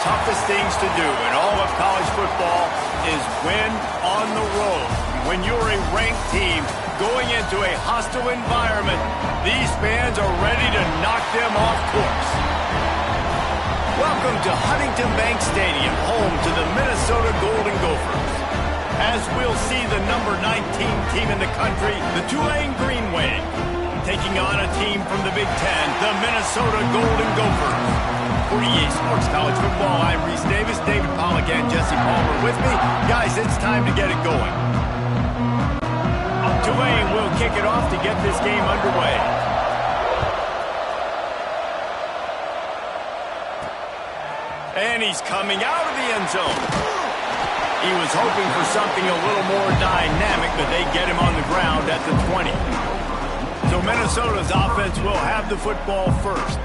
toughest things to do in all of college football is win on the road. When you're a ranked team going into a hostile environment, these fans are ready to knock them off course. Welcome to Huntington Bank Stadium, home to the Minnesota Golden Gophers. As we'll see the number 19 team in the country, the Tulane Green Wave, taking on a team from the Big Ten, the Minnesota Golden Gophers. For EA Sports College Football, I'm Reese Davis, David Pollack and Jesse Palmer with me. Guys, it's time to get it going. Tulane will kick it off to get this game underway. And he's coming out of the end zone. He was hoping for something a little more dynamic, but they get him on the ground at the 20. So Minnesota's offense will have the football first.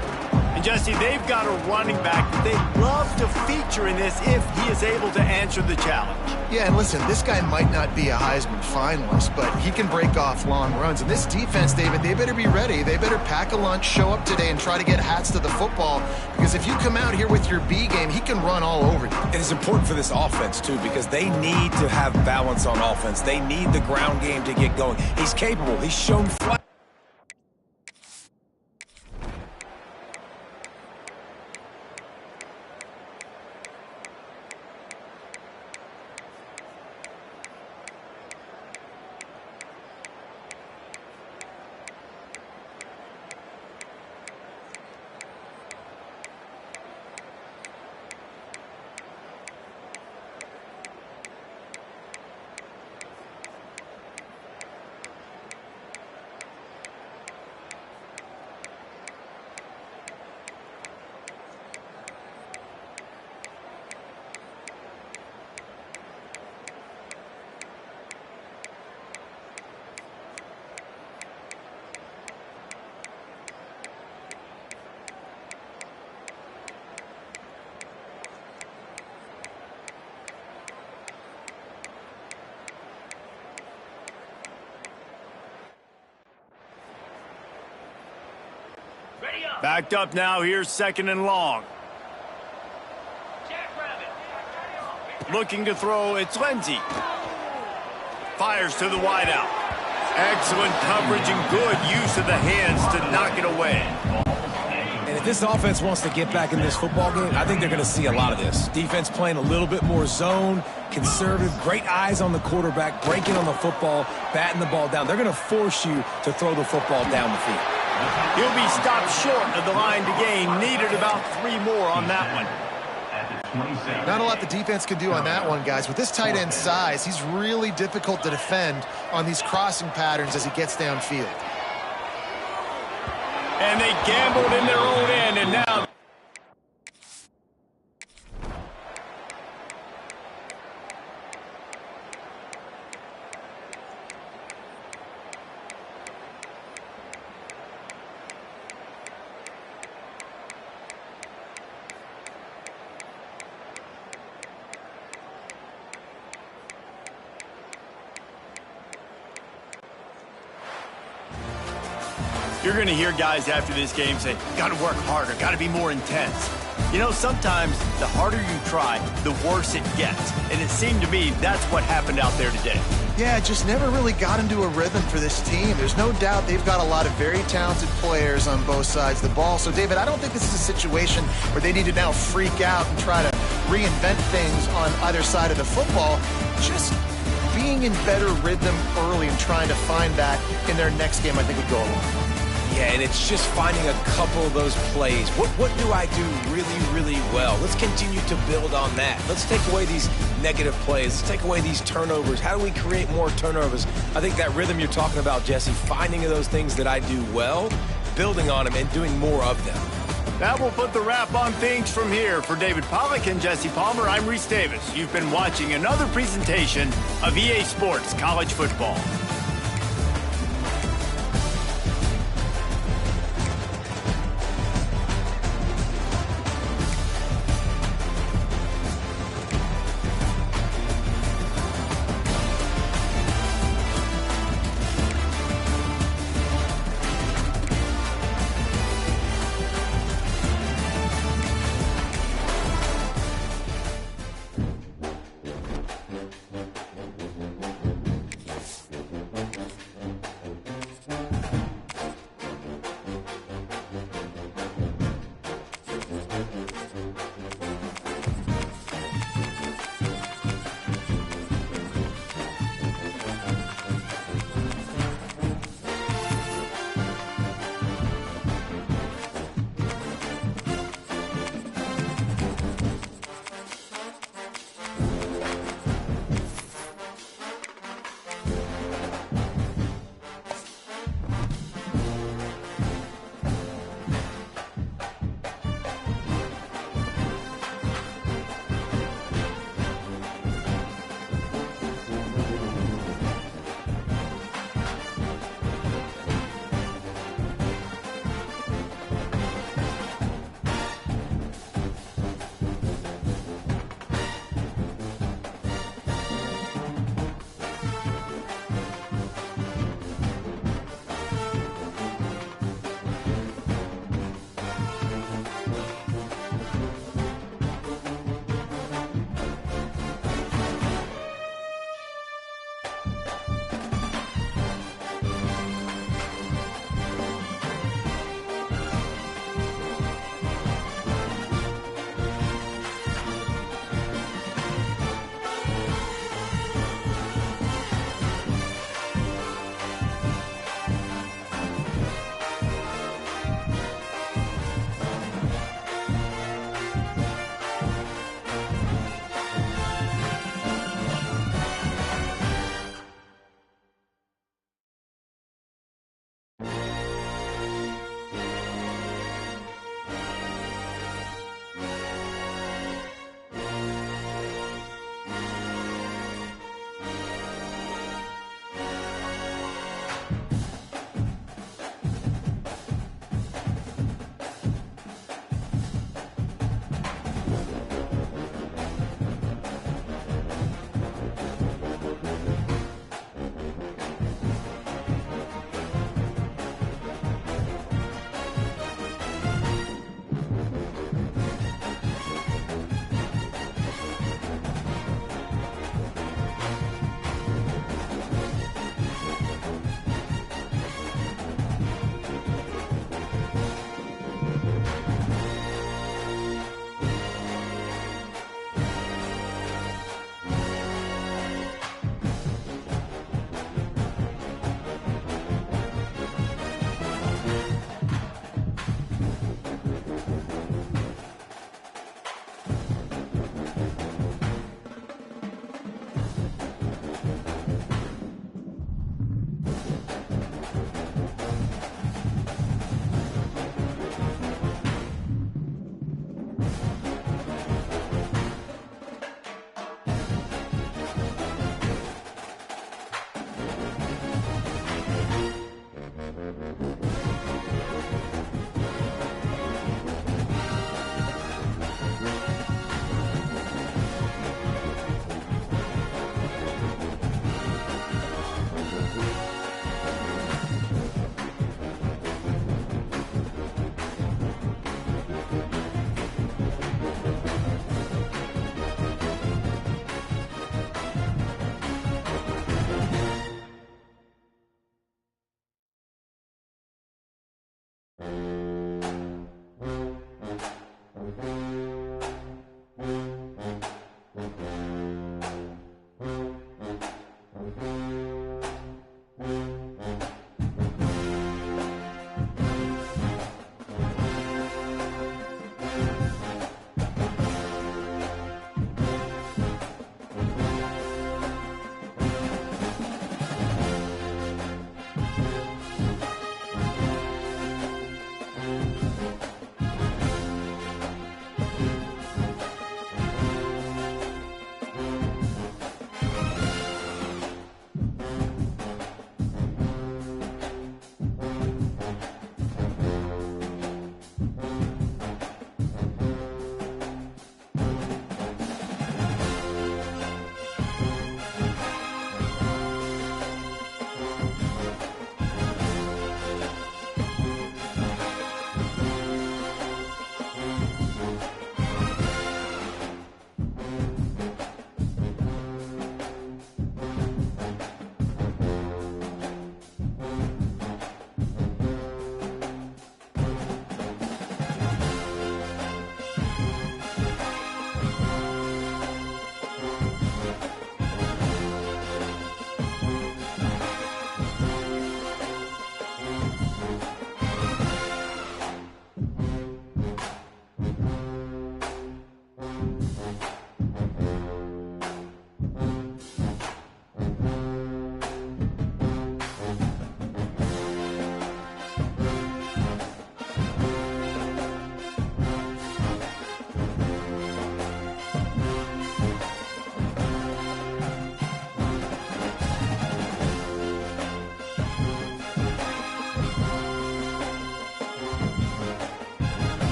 And Jesse, they've got a running back that they'd love to feature in this if he is able to answer the challenge. Yeah, and listen, this guy might not be a Heisman finalist, but he can break off long runs. And this defense, David, they better be ready. They better pack a lunch, show up today, and try to get hats to the football. Because if you come out here with your B game, he can run all over you. It is important for this offense, too, because they need to have balance on offense. They need the ground game to get going. He's capable. He's shown flat. Backed up now, here's second and long. Looking to throw, it's Lindsey. Fires to the wideout. Excellent coverage and good use of the hands to knock it away. And if this offense wants to get back in this football game, I think they're going to see a lot of this. Defense playing a little bit more zone, conservative, great eyes on the quarterback, breaking on the football, batting the ball down. They're going to force you to throw the football down the field. He'll be stopped short of the line to gain. Needed about 3 more on that one. Not a lot the defense can do on that one, guys. With this tight end size, he's really difficult to defend on these crossing patterns as he gets downfield. And they gambled in their own end, and now... You're going to hear guys after this game say, got to work harder, got to be more intense. You know, sometimes the harder you try, the worse it gets. And it seemed to me that's what happened out there today. Yeah, just never really got into a rhythm for this team. There's no doubt they've got a lot of very talented players on both sides of the ball. So, David, I don't think this is a situation where they need to now freak out and try to reinvent things on either side of the football. Just being in better rhythm early and trying to find that in their next game, I think would go a long way. Yeah, and it's just finding a couple of those plays. What do I do really, really well? Let's continue to build on that. Let's take away these negative plays. Let's take away these turnovers. How do we create more turnovers? I think that rhythm you're talking about, Jesse, finding those things that I do well, building on them, and doing more of them. That will put the wrap on things from here. For David Pollack and Jesse Palmer, I'm Reese Davis. You've been watching another presentation of EA Sports College Football.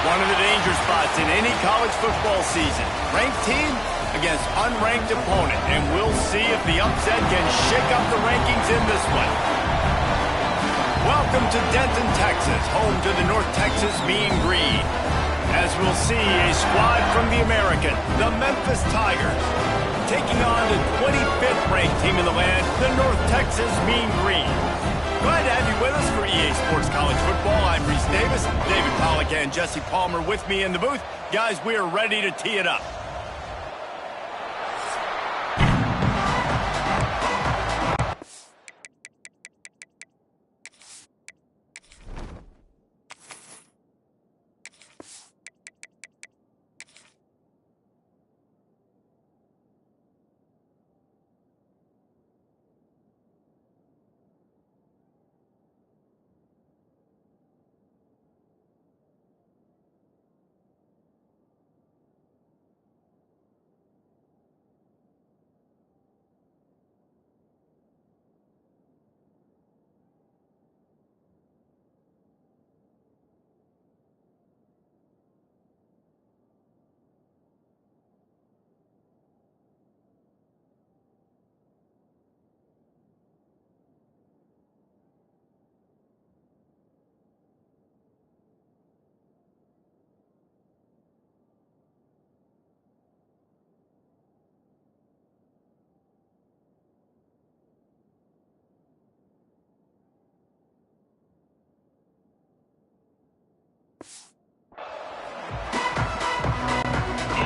One of the danger spots in any college football season. Ranked team against unranked opponent, and we'll see if the upset can shake up the rankings in this one. Welcome to Denton, Texas, home to the North Texas Mean Green. As we'll see, a squad from the American, the Memphis Tigers, taking on the 25th ranked team in the land, the North Texas Mean Green. Glad to have you with us for EA Sports College Football. I'm Reese Davis, David Pollack and Jesse Palmer with me in the booth. Guys, we are ready to tee it up.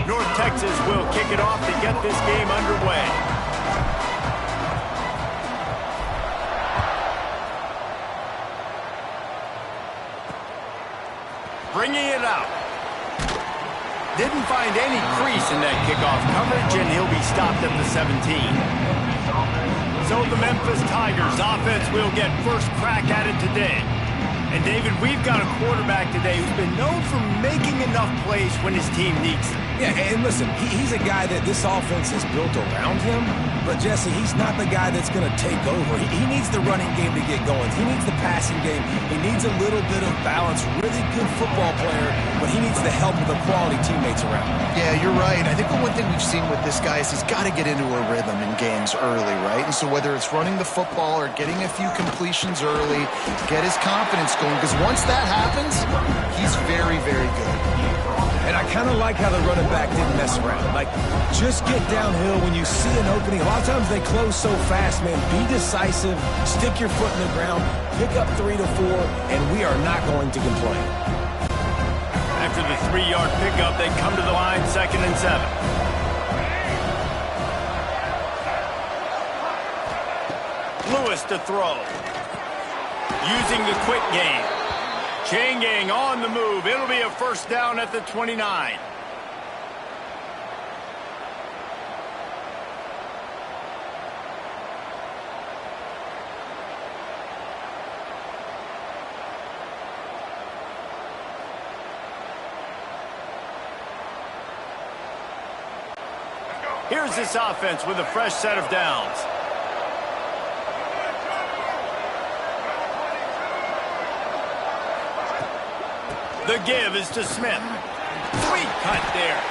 North Texas will kick it off to get this game underway. Bringing it out. Didn't find any crease in that kickoff coverage, and he'll be stopped at the 17. So the Memphis Tigers offense will get first crack at it today. And, David, we've got a quarterback today who's been known for making enough plays when his team needs them. Yeah, and listen, he's a guy that this offense is built around him. But, Jesse, he's not the guy that's going to take over. He needs the running game to get going. He needs the passing game. He needs a little bit of balance. Really good football player, but he needs the help of the quality teammates around him. Yeah, you're right. I think the one thing we've seen with this guy is he's got to get into a rhythm in games early, right? And so whether it's running the football or getting a few completions early, get his confidence going, because once that happens, he's very, very good. And I kind of like how the running back didn't mess around. Like, just get downhill when you see an opening. A lot of times they close so fast, man. Be decisive, stick your foot in the ground, pick up 3 to 4, and we are not going to complain. After the 3-yard pickup, they come to the line, 2nd and 7. Lewis to throw. Using the quick game. Chain gang on the move. It'll be a first down at the 29. Here's this offense with a fresh set of downs. The give is to Smith. Sweet cut there.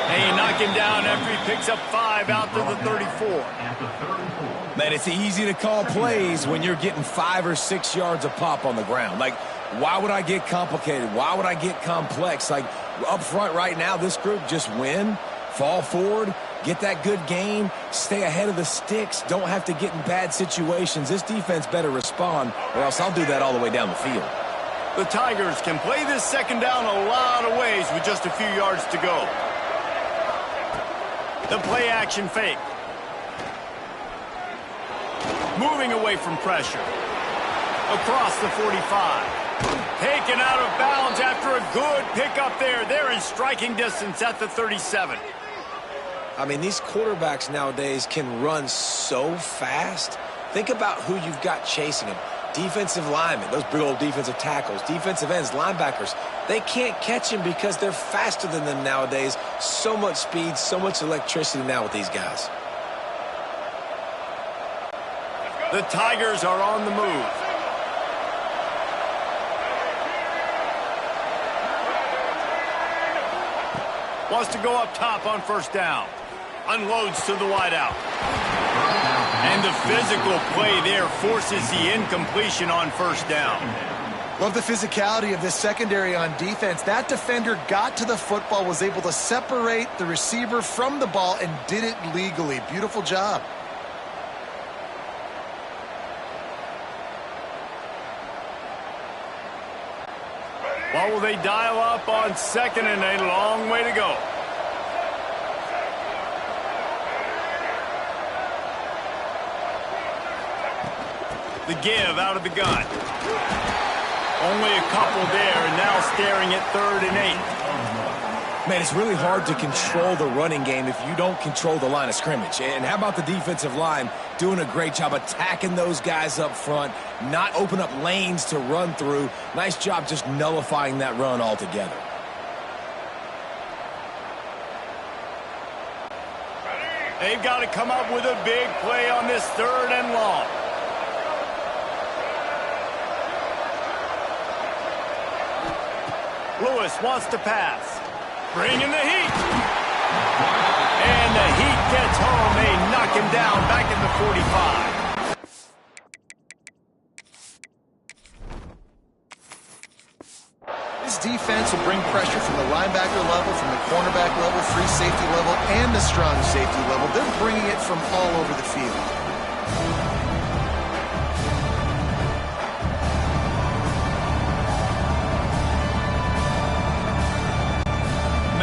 And you knock him down after he picks up 5 out to the 34. Man, it's easy to call plays when you're getting 5 or 6 yards a pop on the ground. Like, why would I get complicated? Why would I get complex? Like, up front right now, this group just win, fall forward, get that good gain, stay ahead of the sticks, don't have to get in bad situations. This defense better respond, or else I'll do that all the way down the field. The Tigers can play this second down a lot of ways with just a few yards to go. The play action fake. Moving away from pressure. Across the 45. Taken out of bounds after a good pickup there. They're in striking distance at the 37. I mean, these quarterbacks nowadays can run so fast. Think about who you've got chasing them. Defensive linemen, those big old defensive tackles, defensive ends, linebackers, they can't catch him because they're faster than them nowadays. So much speed, so much electricity now with these guys. The Tigers are on the move. Wants to go up top on first down. Unloads to the wideout. And the physical play there forces the incompletion on first down. Love the physicality of this secondary on defense. That defender got to the football, was able to separate the receiver from the ball, and did it legally. Beautiful job. What will they dial up on 2nd and a long way to go? The give out of the gun. Only a couple there, and now staring at 3rd and 8. Man, it's really hard to control the running game if you don't control the line of scrimmage. And how about the defensive line doing a great job attacking those guys up front, not open up lanes to run through. Nice job just nullifying that run altogether. They've got to come up with a big play on this 3rd and long. Lewis wants to pass. Bringing the heat. And the heat gets home. They knock him down back in the 45. This defense will bring pressure from the linebacker level, from the cornerback level, free safety level, and the strong safety level. They're bringing it from all over the field.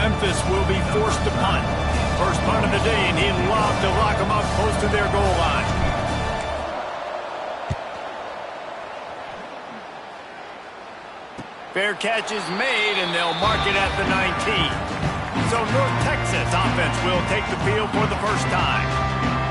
Memphis will be forced to punt. First punt of the day, and he'd love to lock them up close to their goal line. Fair catch is made, and they'll mark it at the 19. So North Texas offense will take the field for the first time.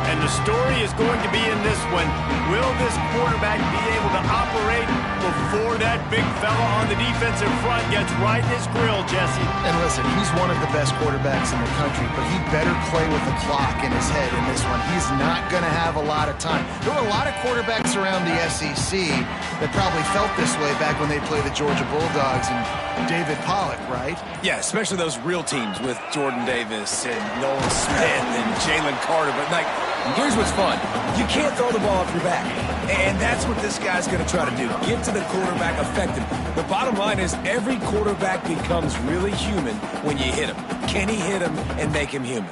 And the story is going to be in this one. Will this quarterback be able to operate before that big fella on the defensive front gets right in his grill, Jesse? And listen, he's one of the best quarterbacks in the country, but he better play with the clock in his head in this one. He's not going to have a lot of time. There were a lot of quarterbacks around the SEC that probably felt this way back when they played the Georgia Bulldogs and David Pollock, right? Yeah, especially those real teams with Jordan Davis and Nolan Smith and Jalen Carter. But, like, here's what's fun. You can't throw the ball off your back. And that's what this guy's going to try to do. Get to the quarterback, affect him. The bottom line is every quarterback becomes really human when you hit him. Can he hit him and make him human?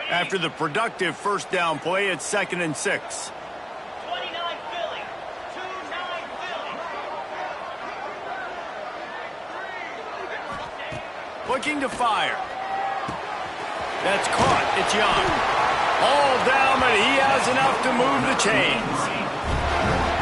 After the productive first down play, it's 2nd and 6. Looking to fire. That's caught. It's Young. All down, but he has enough to move the chains.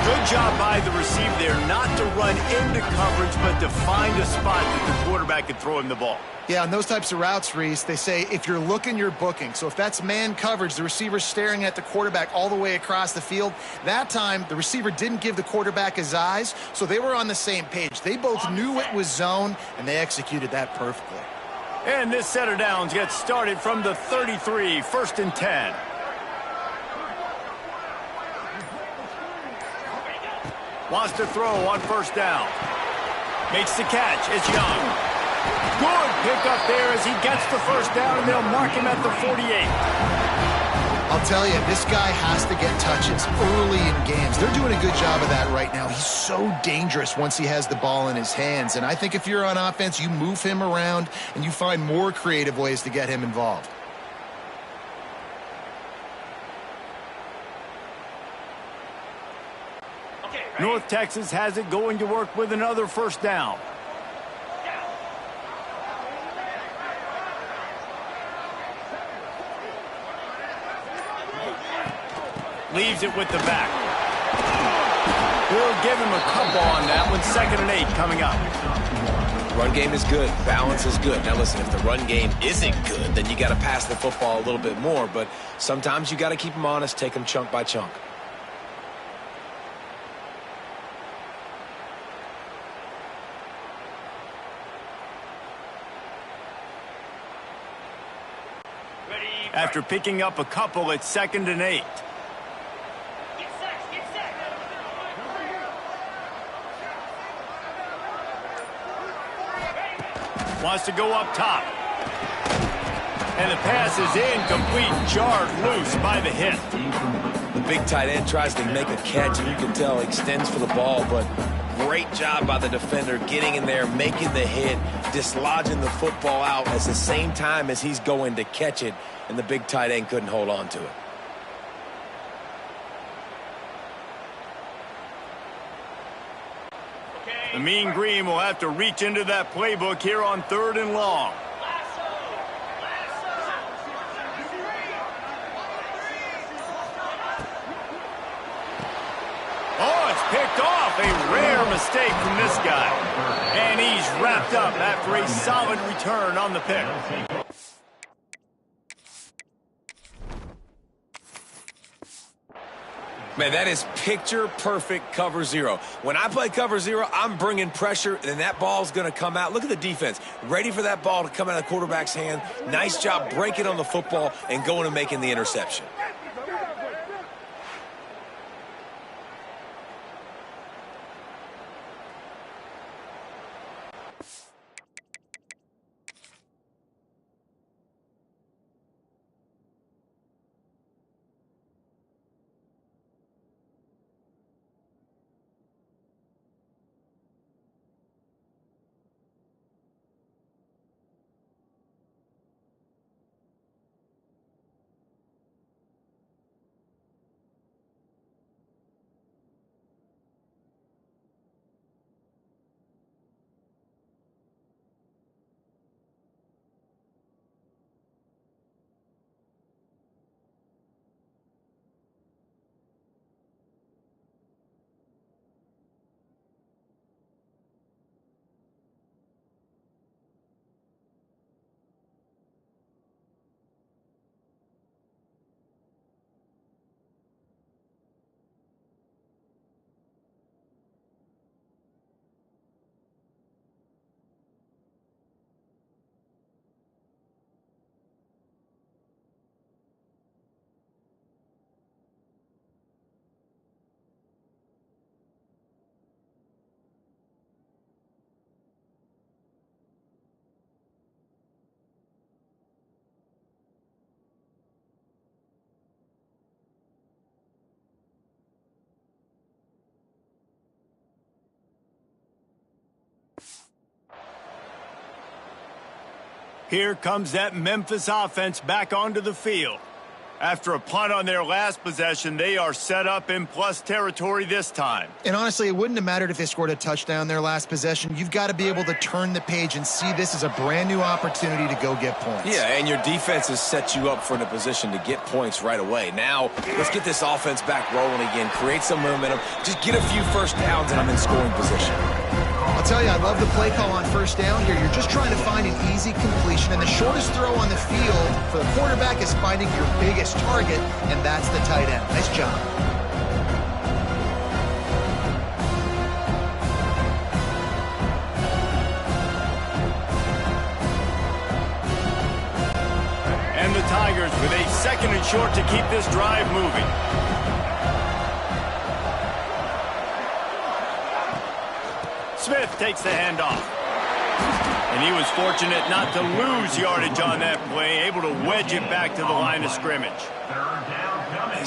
Good job by the receiver there not to run into coverage, but to find a spot that the quarterback could throw him the ball. Yeah, on those types of routes, Reese, they say if you're looking, you're booking. So if that's man coverage, the receiver's staring at the quarterback all the way across the field. That time, the receiver didn't give the quarterback his eyes, so they were on the same page. They both knew it was zone, and they executed that perfectly. And this set of downs gets started from the 33, 1st and 10. Wants to throw on first down. Makes the catch. It's Young. Good pickup there as he gets the first down, and they'll mark him at the 48. I'll tell you, this guy has to get touches early in games. They're doing a good job of that right now. He's so dangerous once he has the ball in his hands. And I think if you're on offense, you move him around and you find more creative ways to get him involved. North Texas has it going to work with another first down. Leaves it with the back. We'll give him a couple on that one. 2nd and 8 coming up. Run game is good. Balance is good. Now, listen, if the run game isn't good, then you got to pass the football a little bit more. But sometimes you got to keep them honest, take them chunk by chunk. After picking up a couple, it's 2nd and 8. Wants to go up top. And the pass is incomplete, jarred loose by the hit. The big tight end tries to make a catch, and you can tell he extends for the ball, but great job by the defender getting in there, making the hit, dislodging the football out at the same time as he's going to catch it, and the big tight end couldn't hold on to it. The Mean Green will have to reach into that playbook here on 3rd and long. Oh, it's picked off. A rare mistake from this guy. And he's wrapped up after a solid return on the pick. Man, that is picture-perfect cover zero. When I play cover zero, I'm bringing pressure, and that ball's going to come out. Look at the defense. Ready for that ball to come out of the quarterback's hand. Nice job breaking on the football and going and making the interception. Here comes that Memphis offense back onto the field. After a punt on their last possession, they are set up in plus territory this time. And honestly, it wouldn't have mattered if they scored a touchdown their last possession. You've got to be able to turn the page and see this as a brand new opportunity to go get points. Yeah, and your defense has set you up for a position to get points right away. Now, let's get this offense back rolling again, create some momentum, just get a few first downs, and I'm in scoring position. I'll tell you, I love the play call on first down here. You're just trying to find an easy completion, and the shortest throw on the field for the quarterback is finding your biggest target, and that's the tight end. Nice job. And the Tigers with a 2nd and short to keep this drive moving. Smith takes the handoff. And he was fortunate not to lose yardage on that play, able to wedge it back to the line of scrimmage.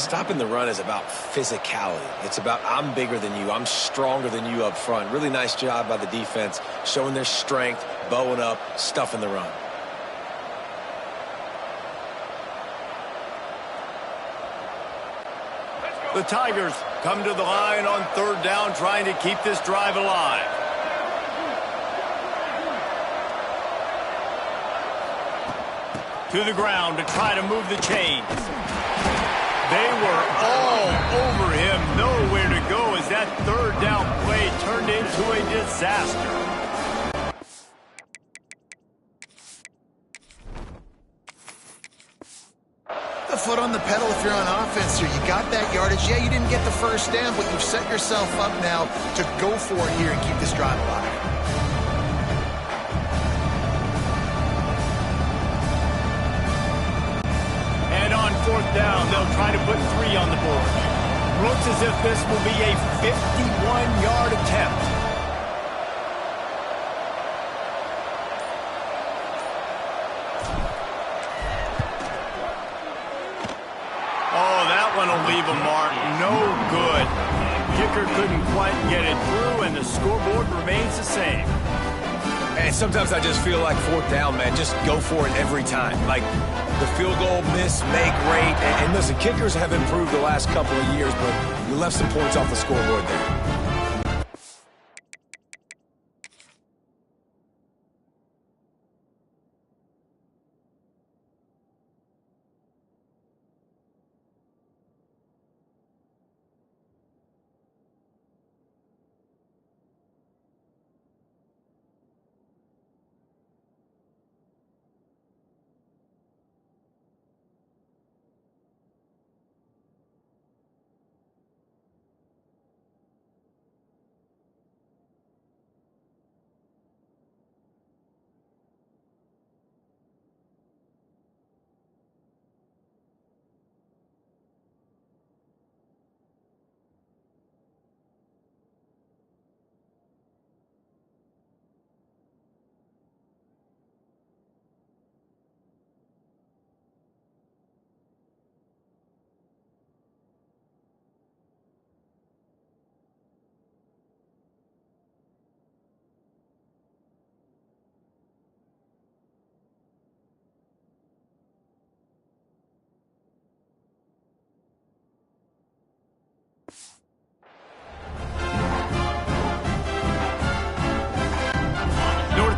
Stopping the run is about physicality. It's about I'm bigger than you, I'm stronger than you up front. Really nice job by the defense, showing their strength, bowing up, stuffing the run. The Tigers come to the line on 3rd down, trying to keep this drive alive. To the ground to try to move the chains. They were all over him, nowhere to go as that 3rd down play turned into a disaster. The foot on the pedal if you're on offense here. You got that yardage. Yeah, you didn't get the first down, but you've set yourself up now to go for it here and keep this drive alive. And on 4th down, they'll try to put 3 on the board. Looks as if this will be a 51-yard attempt. Oh, that one will leave a mark. No good. Kicker couldn't quite get it through, and the scoreboard remains the same. And sometimes I just feel like fourth down, man. Just go for it every time. Like the field goal miss, make rate. And listen, kickers have improved the last couple of years, but we left some points off the scoreboard there.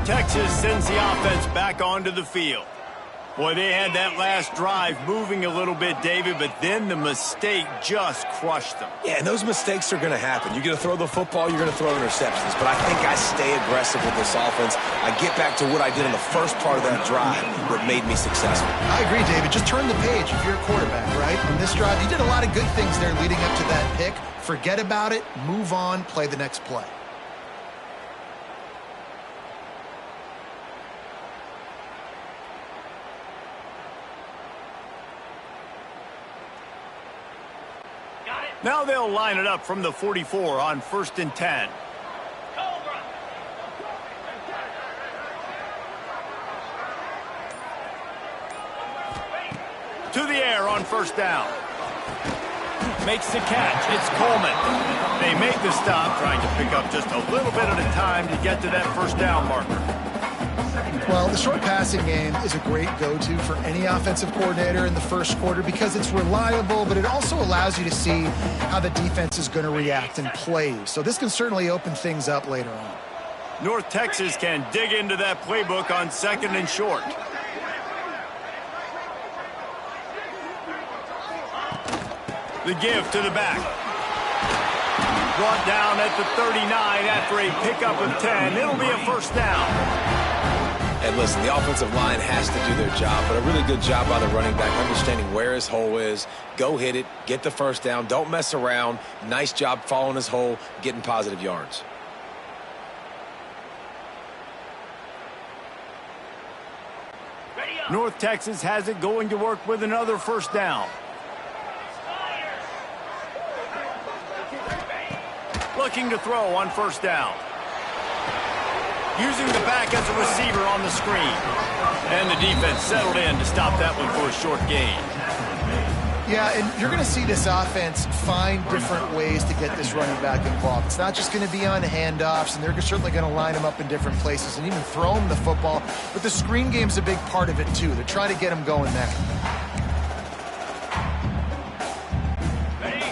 Texas sends the offense back onto the field. Boy, they had that last drive moving a little bit, David, but then the mistake just crushed them. Yeah, and those mistakes are going to happen. You're going to throw the football, you're going to throw interceptions. But I think I stay aggressive with this offense. I get back to what I did in the first part of that drive that made me successful. I agree, David. Just turn the page if you're a quarterback, right? On this drive, you did a lot of good things there leading up to that pick. Forget about it, move on, play the next play. Now they'll line it up from the 44 on 1st and 10. To the air on 1st down. Makes the catch. It's Coleman. They make the stop, trying to pick up just a little bit at a time to get to that 1st down marker. Well, the short passing game is a great go-to for any offensive coordinator in the first quarter because it's reliable, but it also allows you to see how the defense is going to react and play. So this can certainly open things up later on. North Texas can dig into that playbook on 2nd and short. The give to the back. Brought down at the 39 after a pickup of 10. It'll be a 1st down. And listen, the offensive line has to do their job, but a really good job by the running back, understanding where his hole is. Go hit it, get the 1st down, don't mess around. Nice job following his hole, getting positive yards. North Texas has it going to work with another 1st down. Looking to throw on 1st down. Using the back as a receiver on the screen. And the defense settled in to stop that one for a short gain. Yeah, and you're going to see this offense find different ways to get this running back involved. It's not just going to be on handoffs, and they're certainly going to line him up in different places and even throw him the football. But the screen game's a big part of it, too. They're trying to get him going there.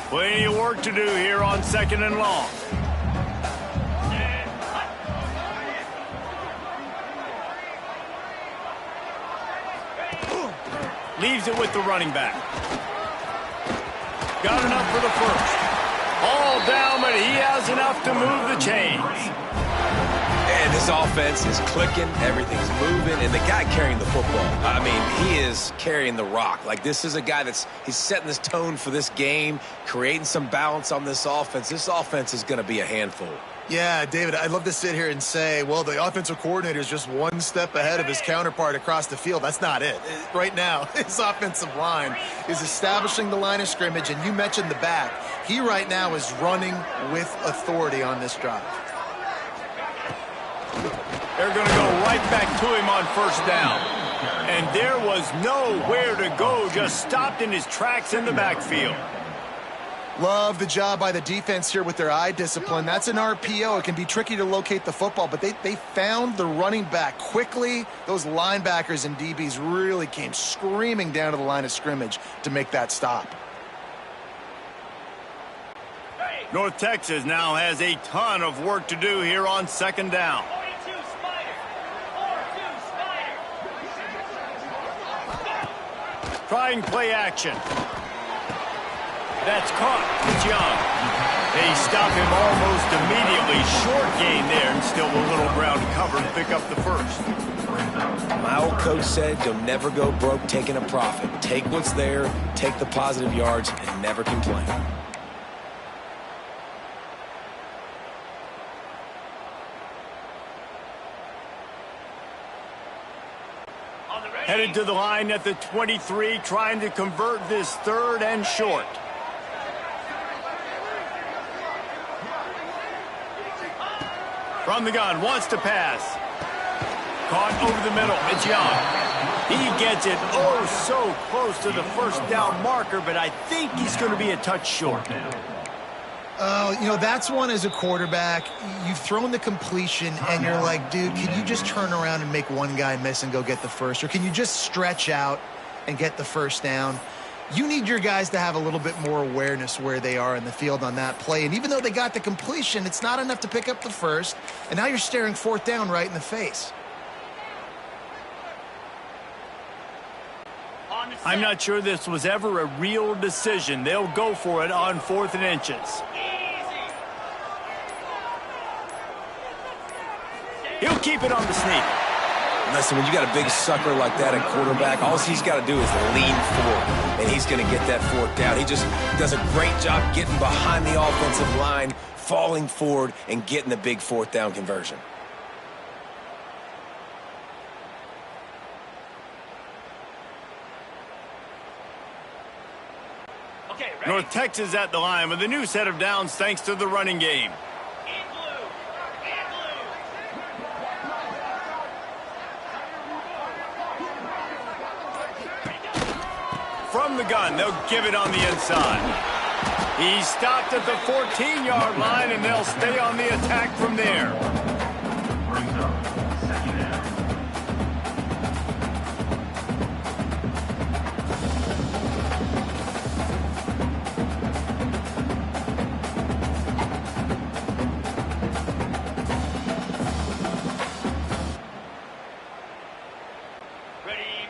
Plenty of work to do here on 2nd and long. Leaves it with the running back. Got enough for the 1st. All down, but he has enough to move the chains. And this offense is clicking, everything's moving, and the guy carrying the football, I mean, he is carrying the rock. Like, this is a guy he's setting this tone for this game, creating some balance on this offense. This offense is going to be a handful. Yeah, David, I'd love to sit here and say, well, the offensive coordinator is just one step ahead of his counterpart across the field. That's not it. Right now, his offensive line is establishing the line of scrimmage, and you mentioned the back. He right now is running with authority on this drive. They're going to go right back to him on 1st down. And there was nowhere to go, just stopped in his tracks in the backfield. Love the job by the defense here with their eye discipline. That's an RPO. It can be tricky to locate the football, but they found the running back quickly. Those linebackers and DBs really came screaming down to the line of scrimmage to make that stop. North Texas now has a ton of work to do here on second down. Trying play action. That's caught. It's Young. They stop him almost immediately. Short gain there, and still a little ground covered to pick up the first. My old coach said you'll never go broke taking a profit. Take what's there, take the positive yards, and never complain. Headed to the line at the 23, trying to convert this third and short. From the gun, wants to pass. Caught over the middle, it's Young. He gets it oh so close to the first down marker, but I think he's going to be a touch short. You know, that's one as a quarterback. You've thrown the completion, and you're like, dude, can you just turn around and make one guy miss and go get the first? Or can you just stretch out and get the first down? You need your guys to have a little bit more awareness where they are in the field on that play. And even though they got the completion, it's not enough to pick up the first. And now you're staring fourth down right in the face. I'm not sure this was ever a real decision. They'll go for it on 4th and inches. He'll keep it on the sneak. Listen, when you got a big sucker like that at quarterback, all he's got to do is lean forward, and he's going to get that fourth down. He just does a great job getting behind the offensive line, falling forward, and getting the big fourth down conversion. North Texas at the line with a new set of downs thanks to the running game. From the gun, they'll give it on the inside. He stopped at the 14-yard line, and they'll stay on the attack from there.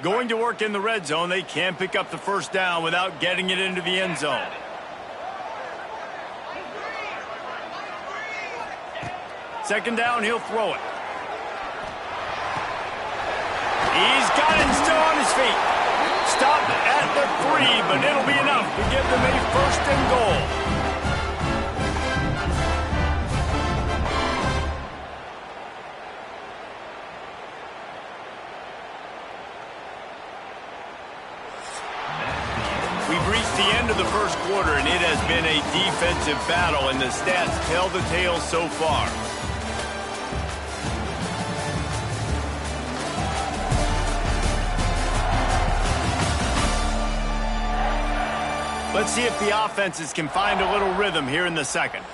Going to work in the red zone. They can't pick up the first down without getting it into the end zone. Second down, he'll throw it. He's got it still on his feet. Stop at the 3, but it'll be enough to give them a first and goal. The end of the first quarter, and it has been a defensive battle, and the stats tell the tale so far. Let's see if the offenses can find a little rhythm here in the second.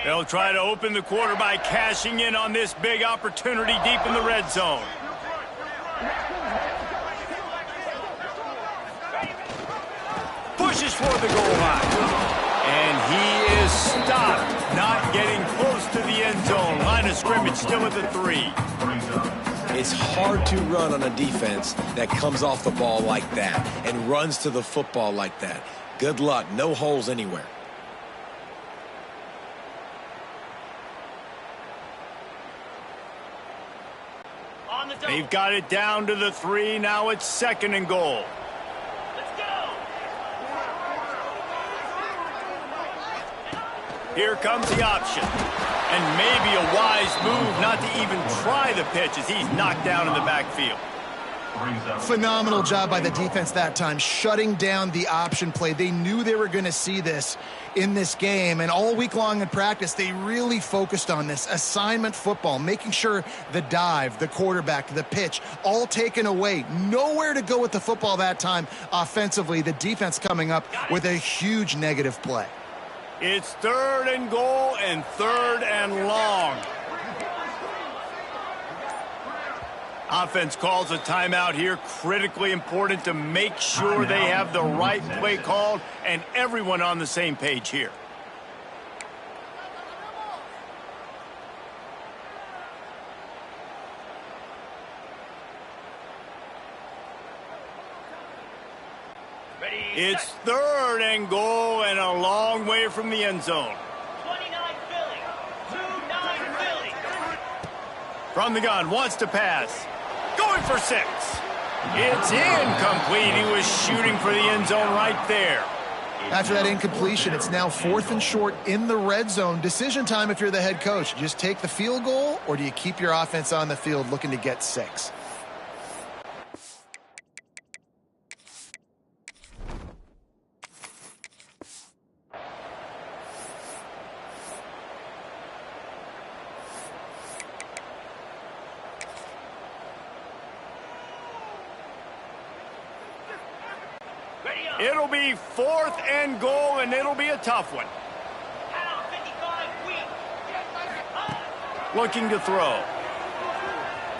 They'll try to open the quarter by cashing in on this big opportunity deep in the red zone. Pushes for the goal line. And he is stopped, not getting close to the end zone. Line of scrimmage still at the 3. It's hard to run on a defense that comes off the ball like that and runs to the football like that. Good luck. No holes anywhere. They've got it down to the 3. Now it's 2nd and goal. Let's go. Here comes the option. And maybe a wise move not to even try the pitch as he's knocked down in the backfield. Phenomenal job by the defense that time, shutting down the option play. They knew they were going to see this in this game, and all week long in practice, they really focused on this assignment football, making sure the dive, the quarterback, the pitch, all taken away. Nowhere to go with the football that time offensively. The defense coming up with a huge negative play. It's 3rd and goal and 3rd and long. Offense calls a timeout here. Critically important to make sure they have the right play called and everyone on the same page here. It's 3rd and goal and a long way from the end zone. 29 Philly. 2-9 Philly. From the gun, wants to pass. Going for 6. It's incomplete. He was shooting for the end zone right there. After that incompletion, it's now 4th and short in the red zone. Decision time if you're the head coach. Just take the field goal, or do you keep your offense on the field looking to get 6? It'll be 4th and goal, and it'll be a tough one. Pound 55 weak. Looking to throw.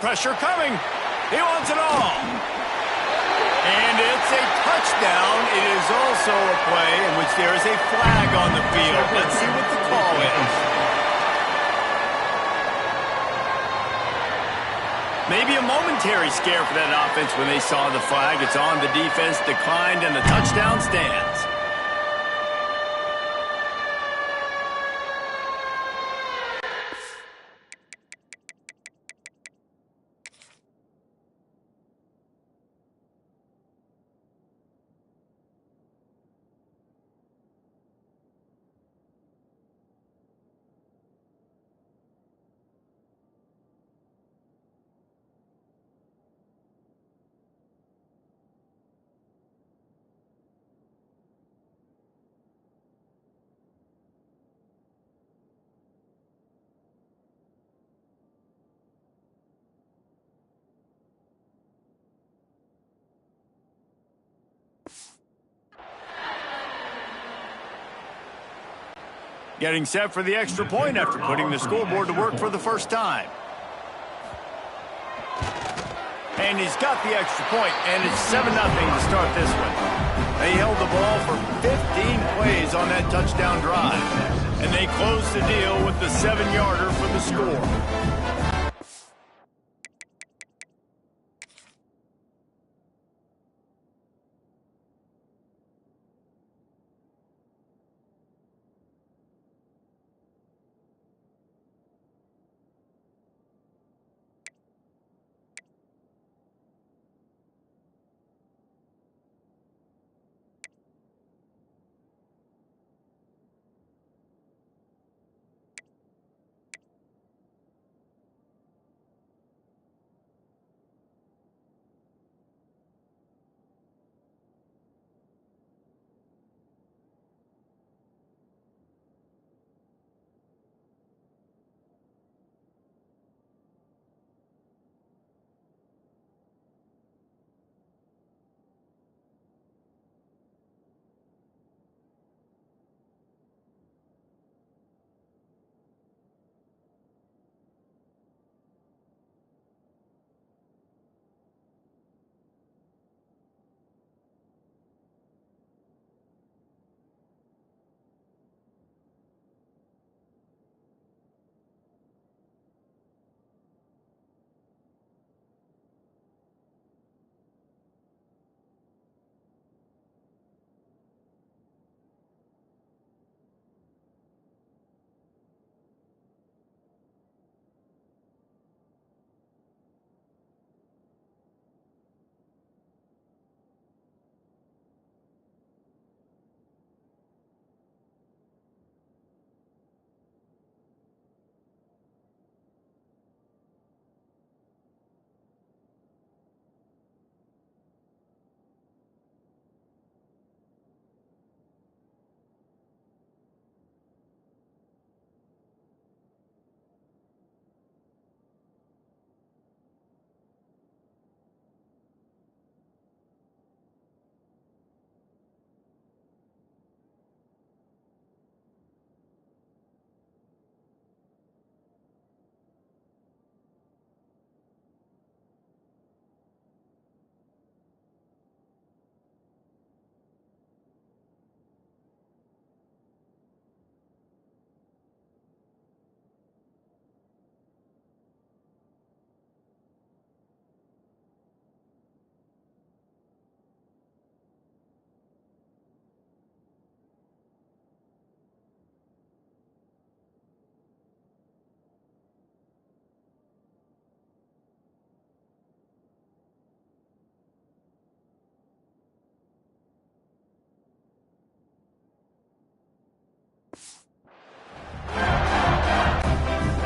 Pressure coming. He wants it all. And it's a touchdown. It is also a play in which there is a flag on the field. Let's see what the call is. Maybe a momentary scare for that offense when they saw the flag. It's on, the defense declined, and the touchdown stands. Getting set for the extra point after putting the scoreboard to work for the first time. And he's got the extra point, and it's 7-0 to start this one. They held the ball for 15 plays on that touchdown drive, and they closed the deal with the 7-yarder for the score.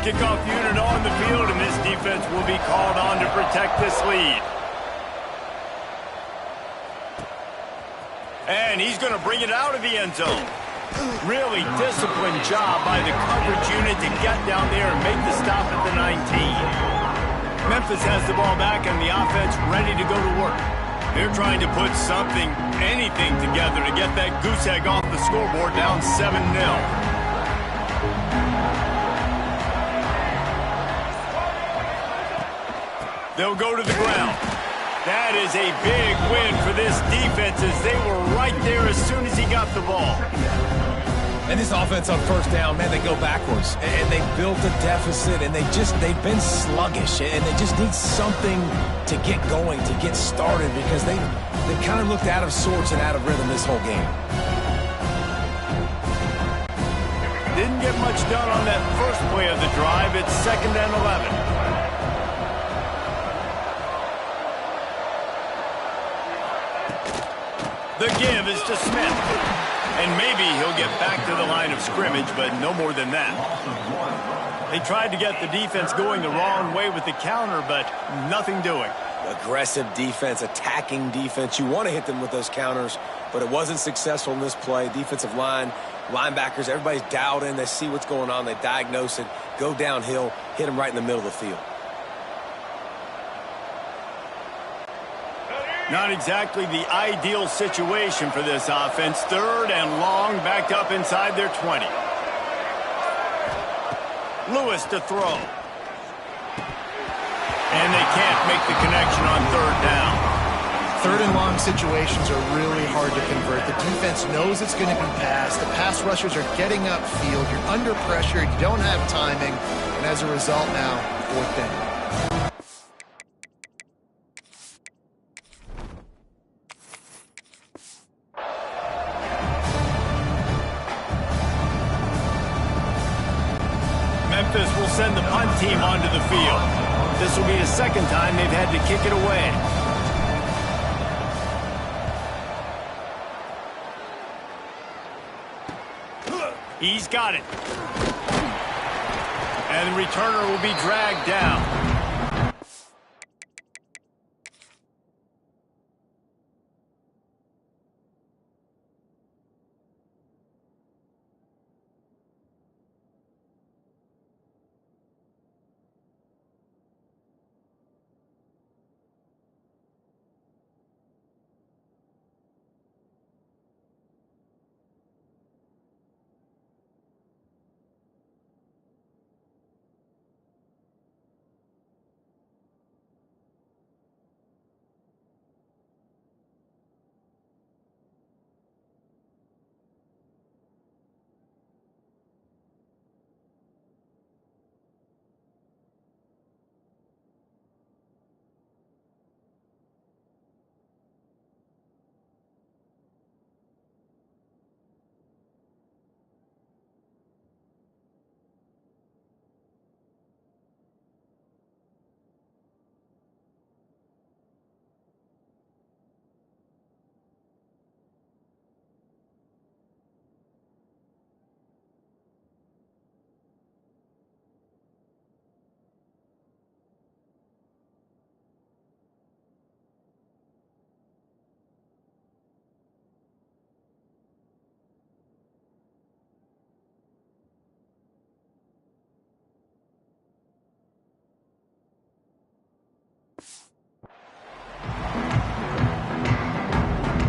kickoff unit on the field, and this defense will be called on to protect this lead. And he's going to bring it out of the end zone. Really disciplined job by the coverage unit to get down there and make the stop at the 19. Memphis has the ball back and the offense ready to go to work. They're trying to put something, anything together to get that goose egg off the scoreboard down 7-0. They'll go to the ground. That is a big win for this defense as they were right there as soon as he got the ball. And this offense on first down, man, they go backwards. And they built a deficit, and they've been sluggish. And they just need something to get going, to get started, because they kind of looked out of sorts and out of rhythm this whole game. Didn't get much done on that first play of the drive. It's 2nd and 11. The give is to Smith. And maybe he'll get back to the line of scrimmage, but no more than that. They tried to get the defense going the wrong way with the counter, but nothing doing. Aggressive defense, attacking defense. You want to hit them with those counters, but it wasn't successful in this play. Defensive line, linebackers, everybody's dialed in. They see what's going on. They diagnose it, go downhill, hit them right in the middle of the field. Not exactly the ideal situation for this offense. 3rd and long, backed up inside their 20. Lewis to throw. And they can't make the connection on 3rd down. 3rd and long situations are really hard to convert. The defense knows it's going to be passed. The pass rushers are getting upfield. You're under pressure. You don't have timing. And as a result now, 4th down. Memphis will send the punt team onto the field. This will be the 2nd time they've had to kick it away. He's got it. And the returner will be dragged down.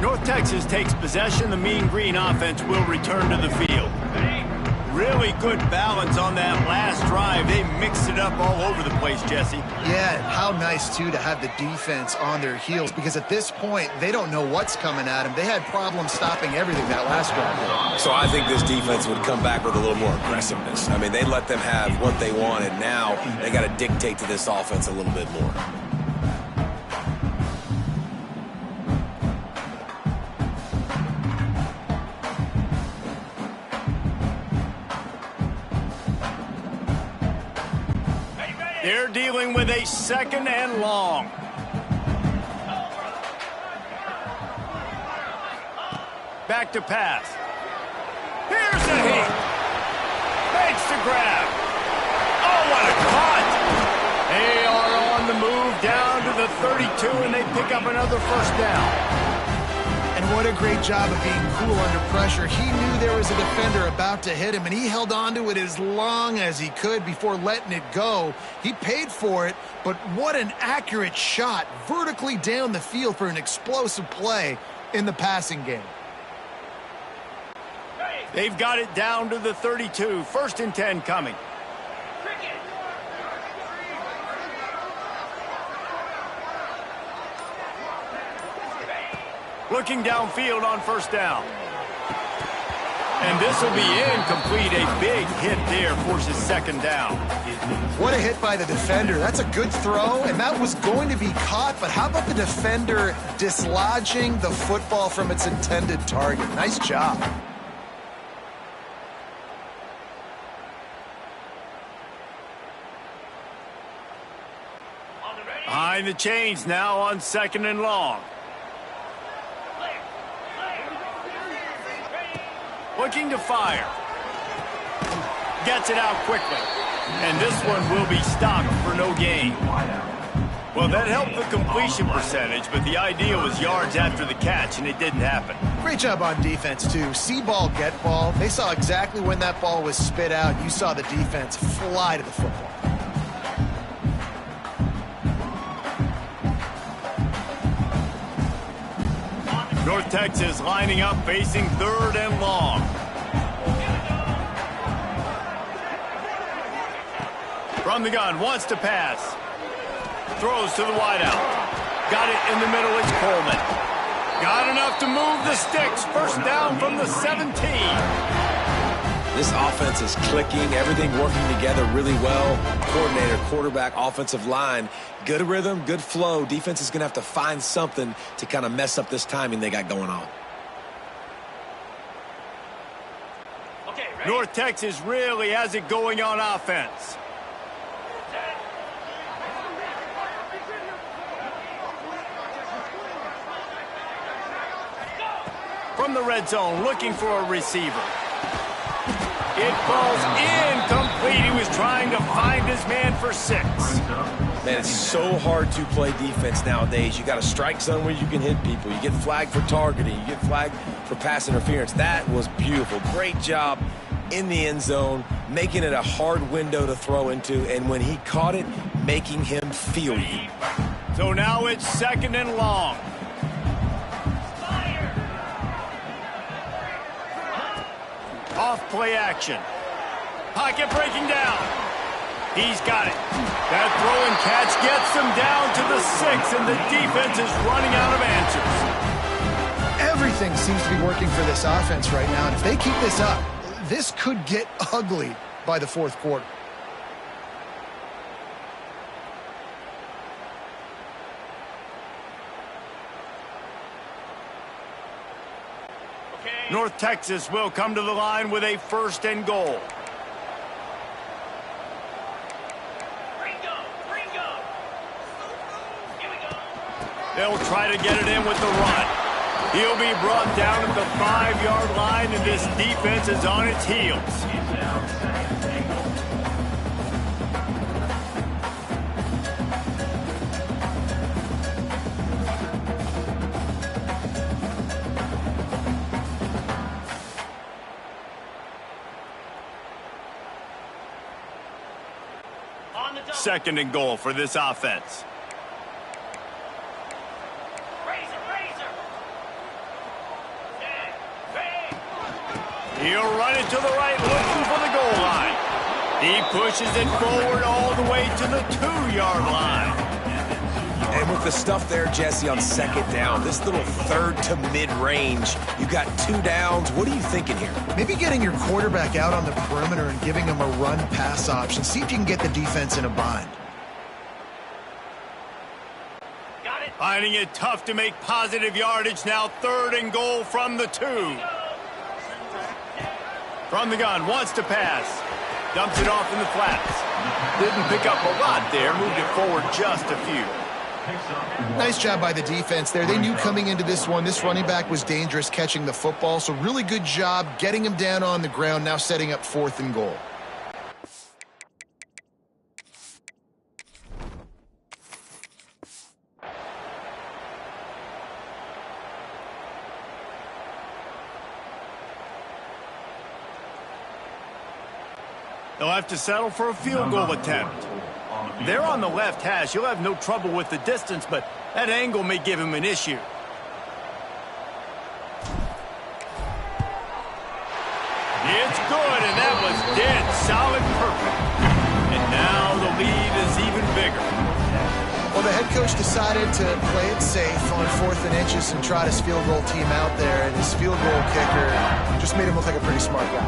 North Texas takes possession. The Mean Green offense will return to the field. Really good balance on that last drive. They mixed it up all over the place, Jesse. Yeah, how nice, too, to have the defense on their heels, because at this point, they don't know what's coming at them. They had problems stopping everything that last drive. So I think this defense would come back with a little more aggressiveness. I mean, they let them have what they wanted. Now they got to dictate to this offense a little bit more. They're dealing with a 2nd and long. Back to pass. Here's a hit. Makes the grab. Oh, what a cut! They are on the move down to the 32, and they pick up another first down. And what a great job of being cool under pressure. He knew there was a defender about to hit him, and he held on to it as long as he could before letting it go. He paid for it, but what an accurate shot vertically down the field for an explosive play in the passing game. They've got it down to the 32. 1st and 10 coming. Looking downfield on 1st down. And this will be incomplete. A big hit there forces 2nd down. What a hit by the defender. That's a good throw, and that was going to be caught, but how about the defender dislodging the football from its intended target? Nice job. Behind the chains now on 2nd and long. Looking to fire. Gets it out quickly. And this one will be stopped for no gain. Well, that helped the completion percentage, but the idea was yards after the catch, and it didn't happen. Great job on defense, too. See ball, get ball. They saw exactly when that ball was spit out. You saw the defense fly to the football. North Texas lining up, facing 3rd and long. From the gun, wants to pass. Throws to the wideout. Got it in the middle, it's Coleman. Got enough to move the sticks. 1st down from the 17. This offense is clicking, everything working together really well. Coordinator, quarterback, offensive line, good rhythm, good flow. Defense is going to have to find something to kind of mess up this timing they got going on. Okay, North Texas really has it going on offense. From the red zone, looking for a receiver. It falls incomplete. He was trying to find his man for 6. Man, it's so hard to play defense nowadays. You got a strike zone where you can hit people. You get flagged for targeting. You get flagged for pass interference. That was beautiful. Great job in the end zone, making it a hard window to throw into, and when he caught it, making him feel you. So now it's 2nd and long. Off play action. Pocket breaking down. He's got it. That throw and catch gets him down to the 6, and the defense is running out of answers. Everything seems to be working for this offense right now, and if they keep this up, this could get ugly by the 4th quarter. North Texas will come to the line with a 1st and goal. They'll try to get it in with the run. He'll be brought down at the 5-yard line, and this defense is on its heels. Second and goal for this offense. He'll run it to the right, looking for the goal line. He pushes it forward all the way to the 2-yard line. And with the stuff there, Jesse, on 2nd down, this little 3rd to mid-range, you got 2 downs. What are you thinking here? Maybe getting your quarterback out on the perimeter and giving him a run-pass option. See if you can get the defense in a bind. Got it. Finding it tough to make positive yardage now. 3rd and goal from the 2. From the gun, wants to pass. Dumps it off in the flats. Didn't pick up a lot there. Moved it forward just a few. Nice job by the defense there. They knew coming into this one, this running back was dangerous catching the football, so really good job getting him down on the ground, now setting up 4th and goal. They'll have to settle for a field goal attempt. They're on the left hash. He'll have no trouble with the distance, but that angle may give him an issue. It's good, and that was dead solid perfect. And now the lead is even bigger. Well, the head coach decided to play it safe on 4th and inches and trot his field goal team out there, and his field goal kicker just made him look like a pretty smart guy.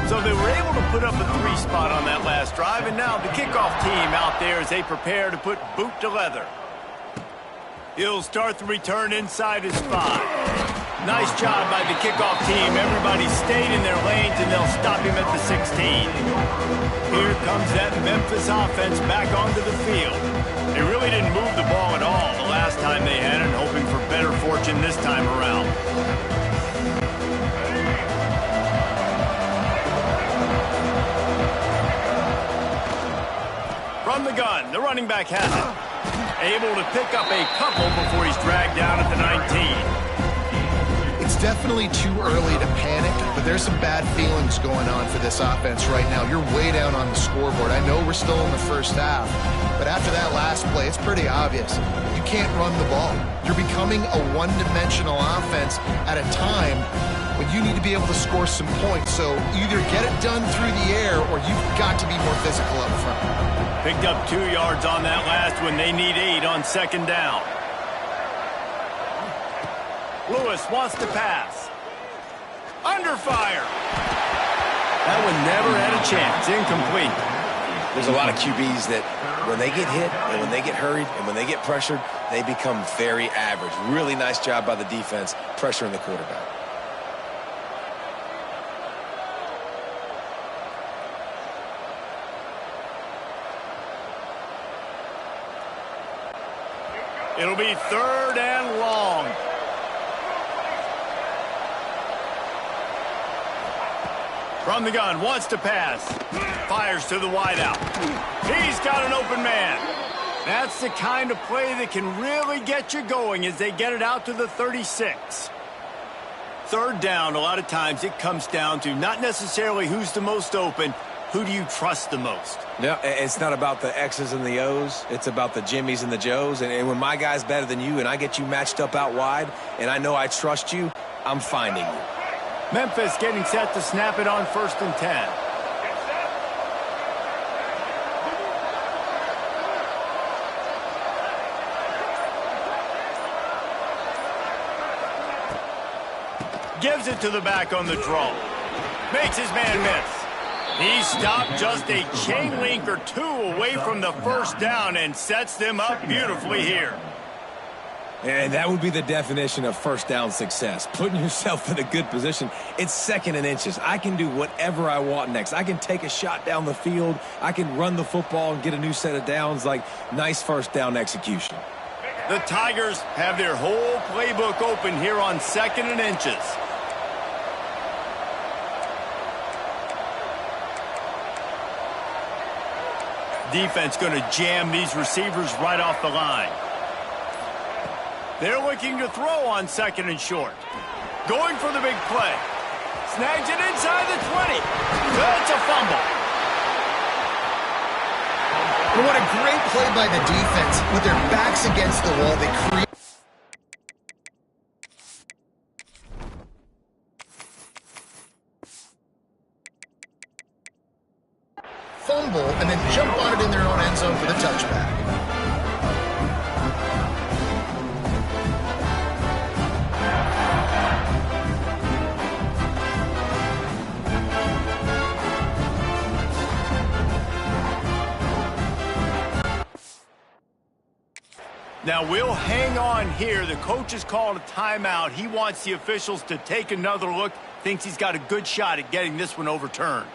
So they were able to put up a 3 spot on that last drive, and now the kickoff team out there as they prepare to put boot to leather. He'll start the return inside his 5. Nice job by the kickoff team. Everybody stayed in their lanes, and they'll stop him at the 16. Here comes that Memphis offense back onto the field. They really didn't move the ball at all the last time they had it, hoping for better fortune this time around. From the gun, the running back has it. Able to pick up a couple before he's dragged down at the 19. It's definitely too early to panic, but there's some bad feelings going on for this offense right now. You're way down on the scoreboard. I know we're still in the first half, but after that last play, it's pretty obvious. You can't run the ball. You're becoming a one-dimensional offense at a time when you need to be able to score some points. So either get it done through the air or you've got to be more physical up front. Picked up 2 yards on that last one. They need 8 on 2nd down. Lewis wants to pass. Under fire. That one never had a chance. Incomplete. There's a lot of QBs that when they get hit and when they get hurried and when they get pressured, they become very average. Really nice job by the defense pressuring the quarterback. It'll be 3rd and long. From the gun, wants to pass. Fires to the wideout. He's got an open man. That's the kind of play that can really get you going as they get it out to the 36. Third down, a lot of times it comes down to not necessarily who's the most open, who do you trust the most? Yeah, it's not about the X's and the O's. It's about the Jimmies and the Joes. And when my guy's better than you and I get you matched up out wide and I know I trust you, I'm finding you. Memphis getting set to snap it on 1st and 10. Gives it to the back on the draw. Makes his man miss. He stopped just a chain link or two away from the first down and sets them up beautifully here. And that would be the definition of first down success, putting yourself in a good position. It's 2nd and inches. I can do whatever I want next. I can take a shot down the field. I can run the football and get a new set of downs. Like, nice first down execution. The Tigers have their whole playbook open here on 2nd and inches. Defense going to jam these receivers right off the line. They're looking to throw on 2nd and short. Going for the big play. Snags it inside the 20. That's a fumble. And what a great play by the defense. With their backs against the wall, they create fumble and then jump on it in their own end zone for the touchback. Now we'll hang on here. The coach has called a timeout. He wants the officials to take another look. Thinks he's got a good shot at getting this one overturned.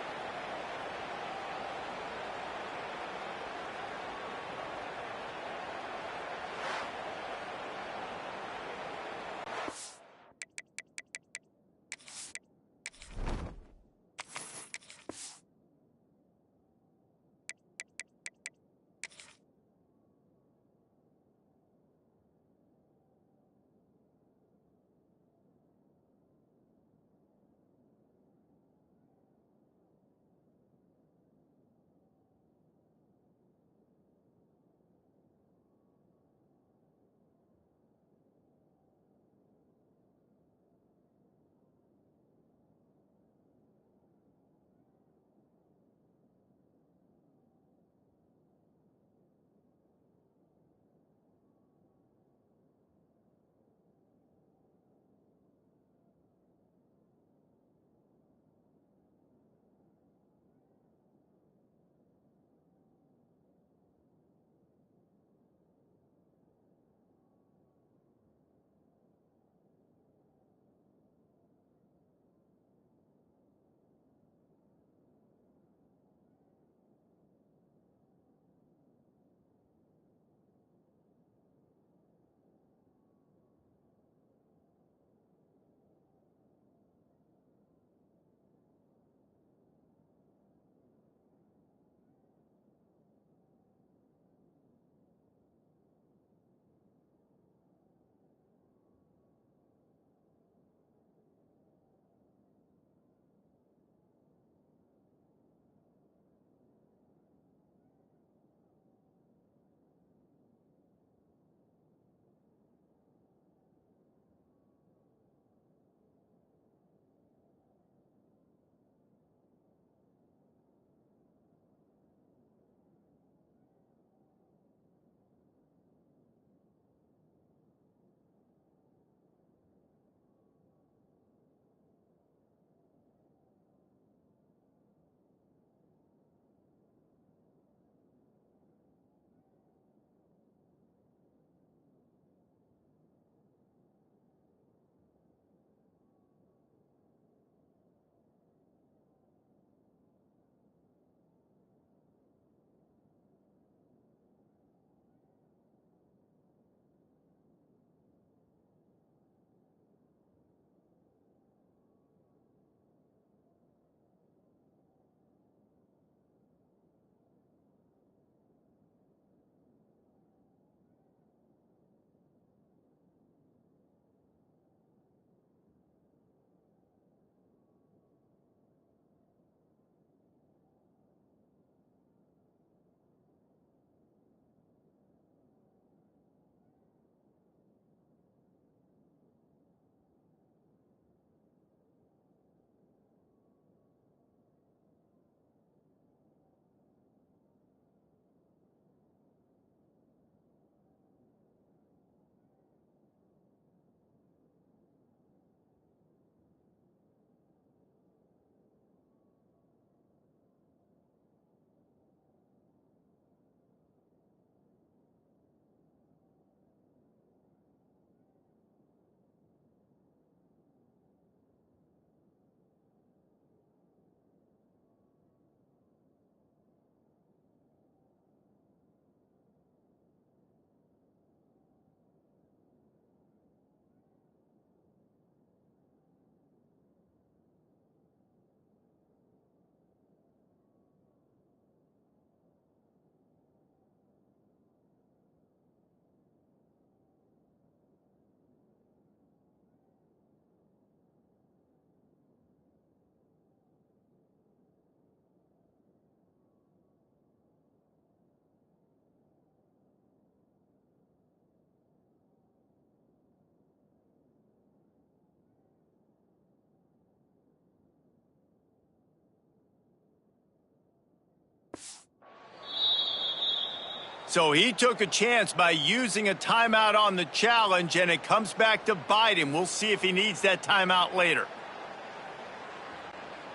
So he took a chance by using a timeout on the challenge, and it comes back to bite him. We'll see if he needs that timeout later.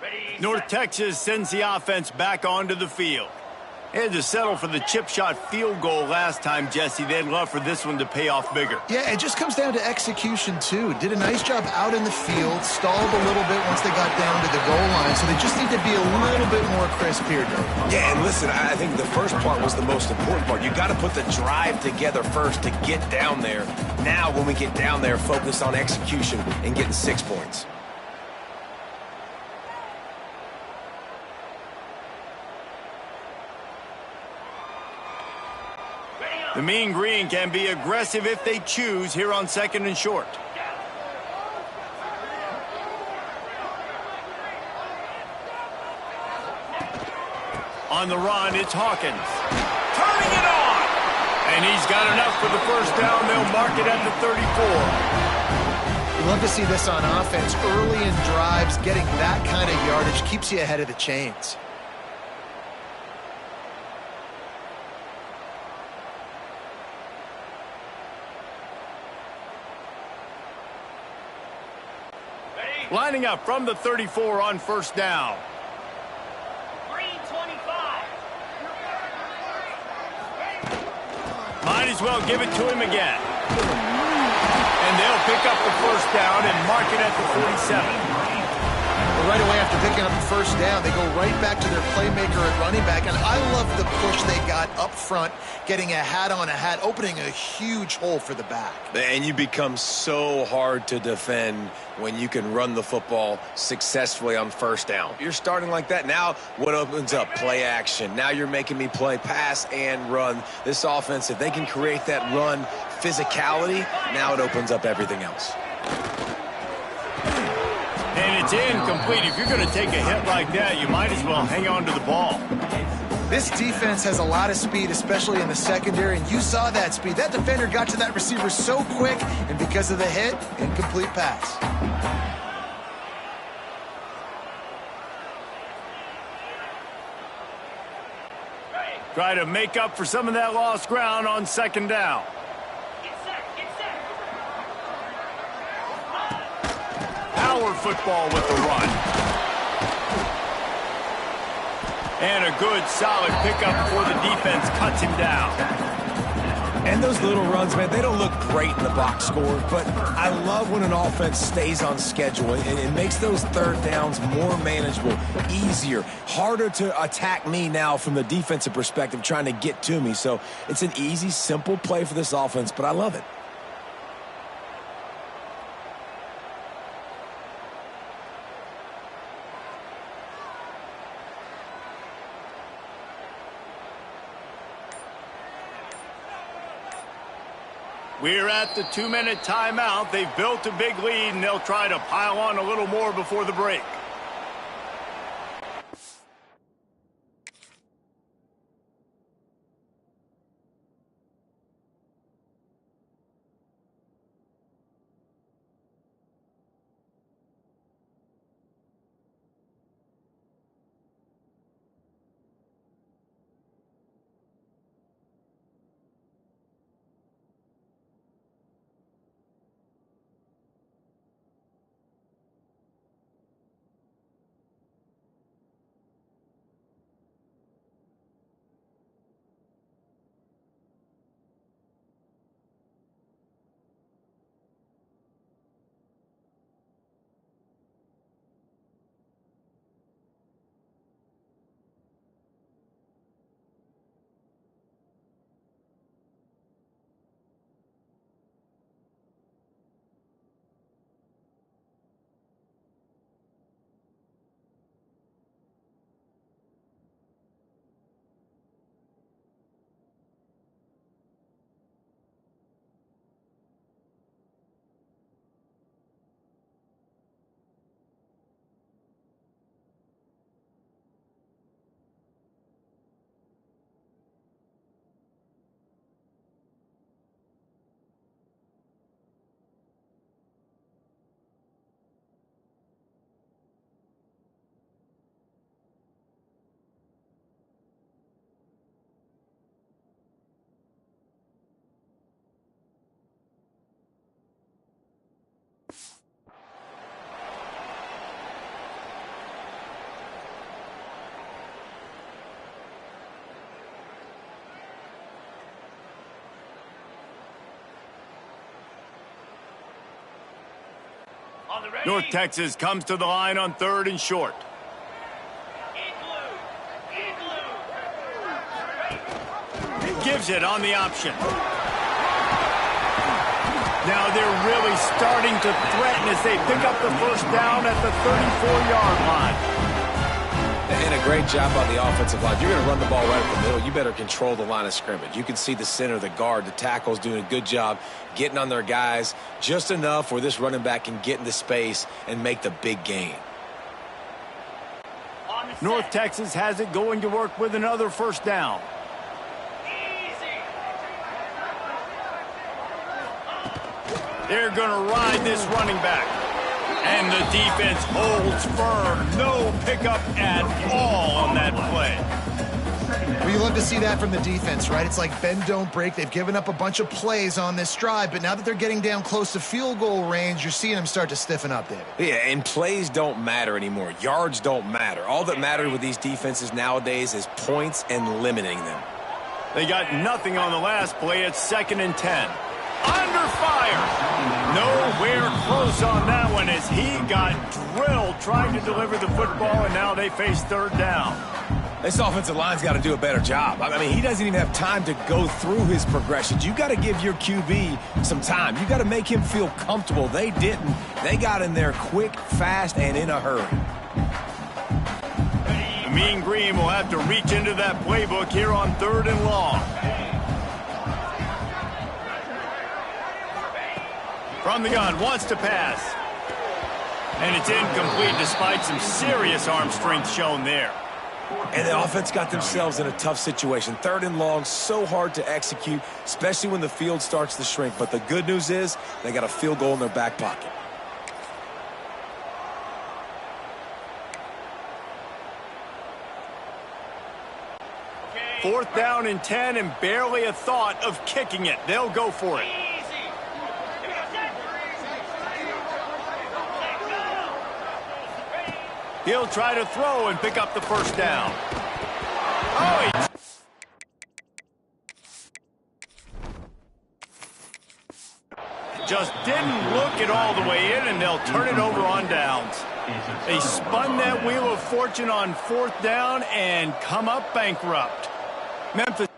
Ready, North set. Texas sends the offense back onto the field. They had to settle for the chip shot field goal last time, Jesse. They'd love for this one to pay off bigger. Yeah, it just comes down to execution, too. Did a nice job out in the field, stalled a little bit once they got down to the goal line, so they just need to be a little bit more crisp here, Dave. Yeah, and listen, I think the first part was the most important part. You got to put the drive together first to get down there. Now, when we get down there, focus on execution and getting 6 points. The Mean Green can be aggressive if they choose here on 2nd and short. On the run, it's Hawkins. Turning it on! And he's got enough for the first down. They'll mark it at the 34. You love to see this on offense. Early in drives, getting that kind of yardage keeps you ahead of the chains. Lining up from the 34 on first down. Green 25. Might as well give it to him again. And they'll pick up the first down and mark it at the 47. Well, right away after picking up the first down, they go right back to their playmaker at running back. And I love the push they got up front, getting a hat on a hat, opening a huge hole for the back. And you become so hard to defend when you can run the football successfully on first down. You're starting like that. Now what opens up? Play action. Now you're making me play pass and run. This offense, if they can create that run physicality, now it opens up everything else. And it's incomplete. If you're going to take a hit like that, you might as well hang on to the ball. This defense has a lot of speed, especially in the secondary, and you saw that speed. That defender got to that receiver so quick, and because of the hit, incomplete pass. Try to make up for some of that lost ground on 2nd down. Get set, get set. Power football with the run. And a good, solid pickup before the defense cuts him down. And those little runs, man, they don't look great in the box score, but I love when an offense stays on schedule, and it makes those third downs more manageable, easier, harder to attack me now from the defensive perspective trying to get to me. So it's an easy, simple play for this offense, but I love it. We're at the 2-minute timeout. They've built a big lead, and they'll try to pile on a little more before the break. North Texas comes to the line on 3rd and short. Gives it on the option. Now they're really starting to threaten as they pick up the first down at the 34-yard line. And a great job on the offensive line. You're going to run the ball right up the middle. You better control the line of scrimmage. You can see the center, the guard, the tackles doing a good job getting on their guys just enough where this running back can get into space and make the big gain. North Texas has it going to work with another first down. They're going to ride this running back. And the defense holds firm. No pickup at all on that play. Well, you love to see that from the defense, right? It's like bend, don't break. They've given up a bunch of plays on this drive, but now that they're getting down close to field goal range, you're seeing them start to stiffen up, David. Yeah, and plays don't matter anymore. Yards don't matter. All that matters with these defenses nowadays is points and limiting them. They got nothing on the last play. It's 2nd and 10. Under fire. Nowhere close on that one as he got drilled trying to deliver the football, and now they face 3rd down. This offensive line's got to do a better job. I mean, he doesn't even have time to go through his progressions. You got to give your QB some time. You got to make him feel comfortable. They didn't. They got in there quick, fast, and in a hurry. The Mean Green will have to reach into that playbook here on 3rd and long. From the gun, wants to pass. And it's incomplete despite some serious arm strength shown there. And the offense got themselves in a tough situation. 3rd and long, so hard to execute, especially when the field starts to shrink. But the good news is they got a field goal in their back pocket. Okay. 4th down and 10 and barely a thought of kicking it. They'll go for it. He'll try to throw and pick up the first down. Oh, he just didn't look it all the way in, and they'll turn it over on downs. They spun that wheel of fortune on 4th down and come up bankrupt. Memphis.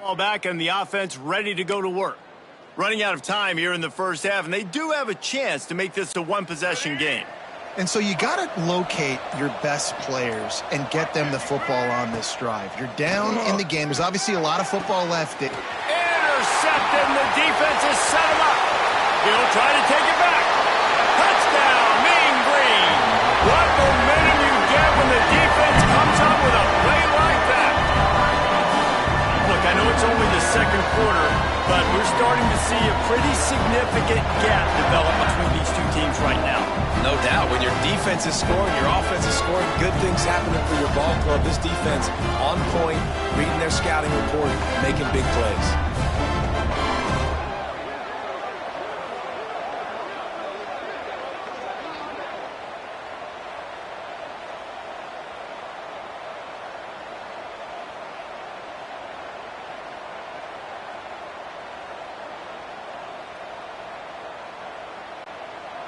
Ball back and the offense ready to go to work. Running out of time here in the first half, and they do have a chance to make this a one-possession game. And so you got to locate your best players and get them the football on this drive. You're down in the game. There's obviously a lot of football left. Intercepted, and the defense has set him up. He'll try to take it back. Touchdown, Mean Green. What momentum you get when the defense comes up with a play like that. Look, I know it's only the second quarter, but we're starting to see a pretty significant gap develop between these two teams right now. No doubt. When your defense is scoring, your offense is scoring, good things happening for your ball club. This defense on point, reading their scouting report, making big plays.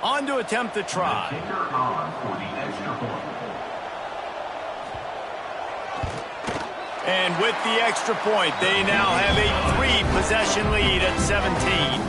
On to attempt the try. And with the extra point, they now have a 3-possession lead at 17.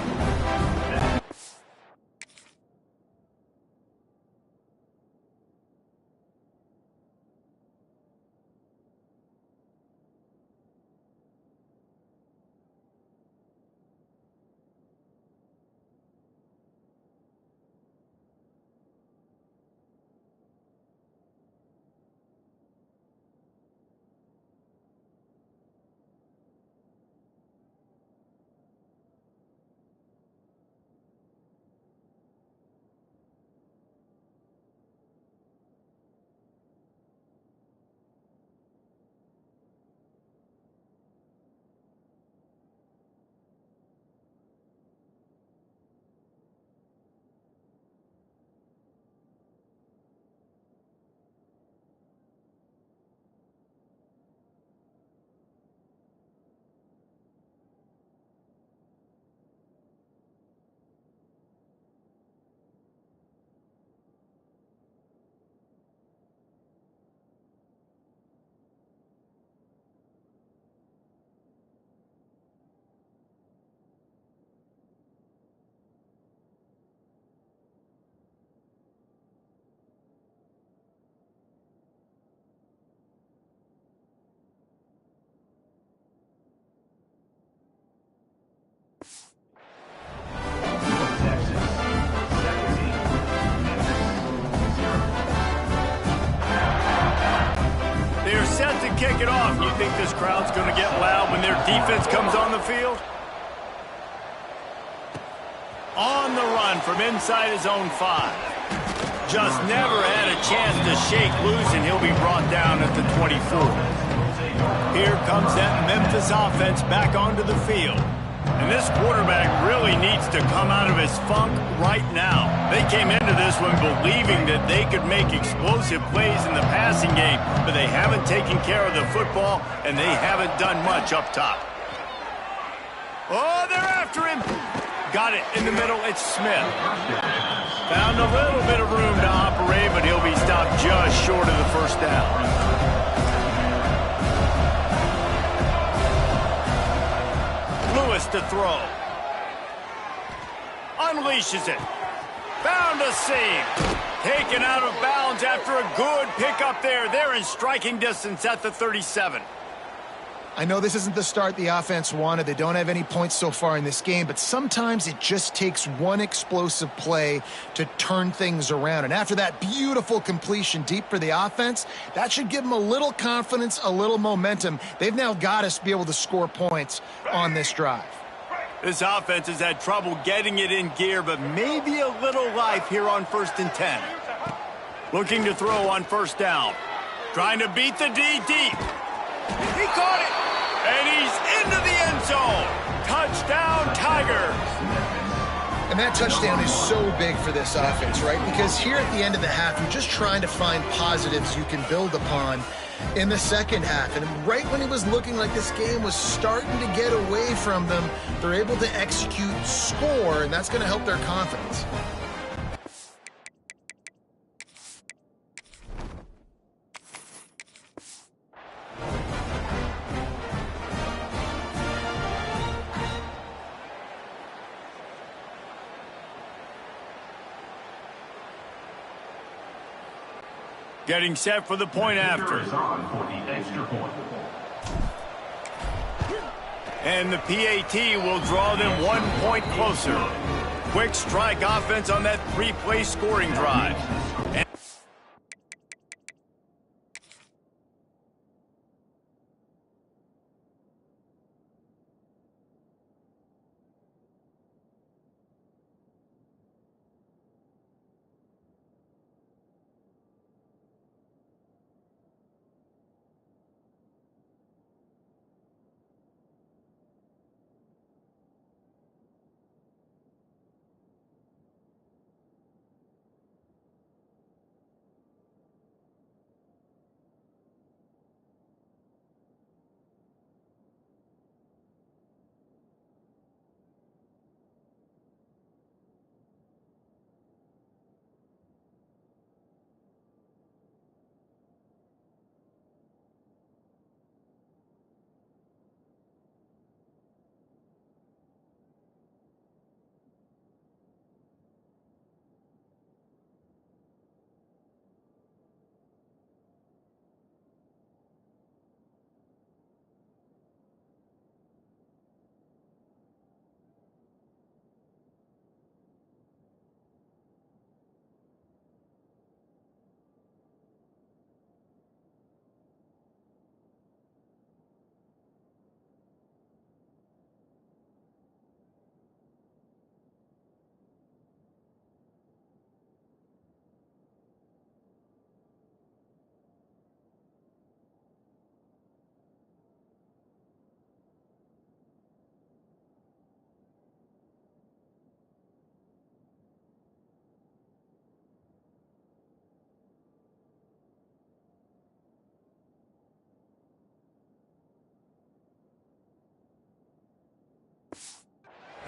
Kick it off. You think this crowd's going to get loud when their defense comes on the field? On the run from inside his own 5. Just never had a chance to shake loose, and he'll be brought down at the 24. Here comes that Memphis offense back onto the field. And this quarterback really needs to come out of his funk right now. They came into this one believing that they could make explosive plays in the passing game, but they haven't taken care of the football, and they haven't done much up top. Oh, they're after him. Got it in the middle. It's Smith. Found a little bit of room to operate, but he'll be stopped just short of the first down. Lewis to throw. Unleashes it. Found a seam. Taken out of bounds after a good pickup there. They're in striking distance at the 37. I know this isn't the start the offense wanted. They don't have any points so far in this game, but sometimes it just takes one explosive play to turn things around. And after that beautiful completion deep for the offense, that should give them a little confidence, a little momentum. They've now got us to be able to score points on this drive. This offense has had trouble getting it in gear, but maybe a little life here on 1st and 10. Looking to throw on first down. Trying to beat the D deep. He caught it, and he's into the end zone. Touchdown, Tigers. And that touchdown is so big for this offense, right? Because here at the end of the half, you're just trying to find positives you can build upon in the second half. And right when it was looking like this game was starting to get away from them, they're able to execute, score, and that's going to help their confidence. Getting set for the point after. And the PAT will draw them 1 point closer. Quick strike offense on that three-play scoring drive.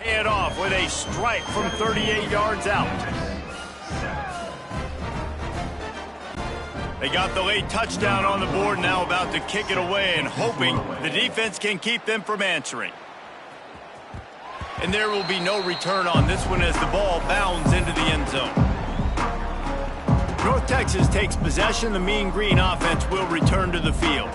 Head off with a strike from 38 yards out. They got the late touchdown on the board, now about to kick it away and hoping the defense can keep them from answering. And there will be no return on this one as the ball bounds into the end zone. North Texas takes possession. The Mean Green offense will return to the field.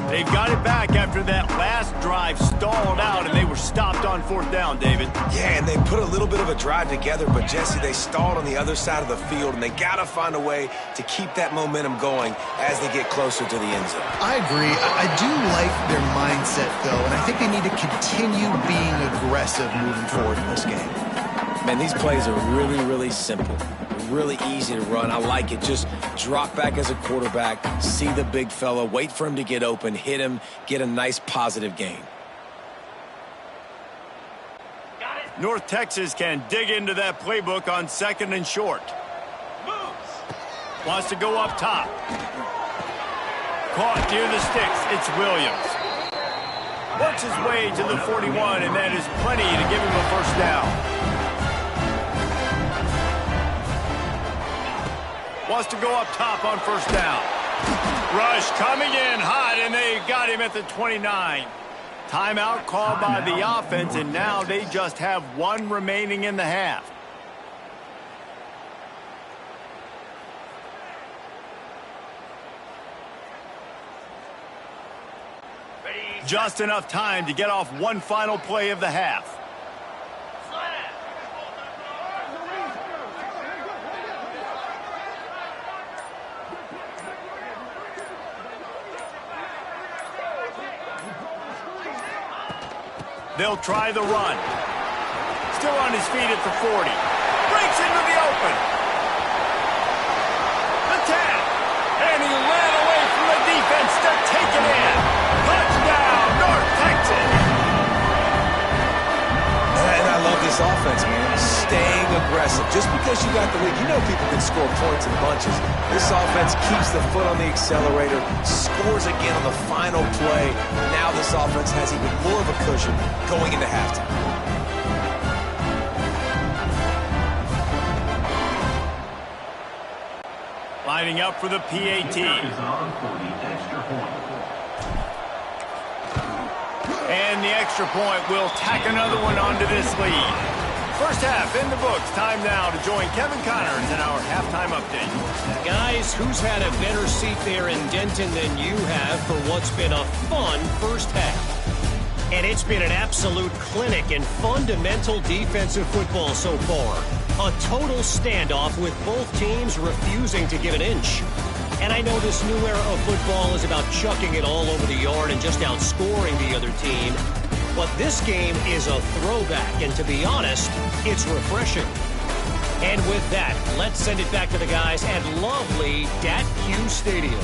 They've got it back after that last drive stalled out, and they were stopped on fourth down, David. Yeah, and they put a little bit of a drive together, but, Jesse, they stalled on the other side of the field, and they got to find a way to keep that momentum going as they get closer to the end zone. I agree. I do like their mindset, though, and I think they need to continue being aggressive moving forward in this game. Man, these plays are really, really simple. Really easy to run. I like it. Just drop back as a quarterback, see the big fella, wait for him to get open, hit him, get a nice positive gain. North Texas can dig into that playbook on second and short. Wants to go up top. Caught near the sticks. It's Williams. Works his way to the 41, and that is plenty to give him a first down. Wants to go up top on first down. Rush coming in hot, and they got him at the 29. Timeout called by the offense, and now they just have one remaining in the half. Just enough time to get off one final play of the half. They'll try the run. Still on his feet at the 40. Breaks into the open. The 10. And he ran away from the defense to take it in. Touchdown, North Texas. And I love this offense, man. Staying aggressive. Just because you got the lead, you know people can score points in bunches. This offense keeps the foot on the accelerator, scores again on the final play. Now this offense has even more of a cushion going into halftime. Lining up for the PAT. And the extra point will tack another one onto this lead. First half in the books. Time now to join Kevin Connors in our halftime update. Guys, who's had a better seat there in Denton than you have for what's been a fun first half? And it's been an absolute clinic in fundamental defensive football so far. A total standoff with both teams refusing to give an inch. And I know this new era of football is about chucking it all over the yard and just outscoring the other team. But this game is a throwback, and to be honest, it's refreshing. And with that, let's send it back to the guys at lovely Dat-Q Stadium.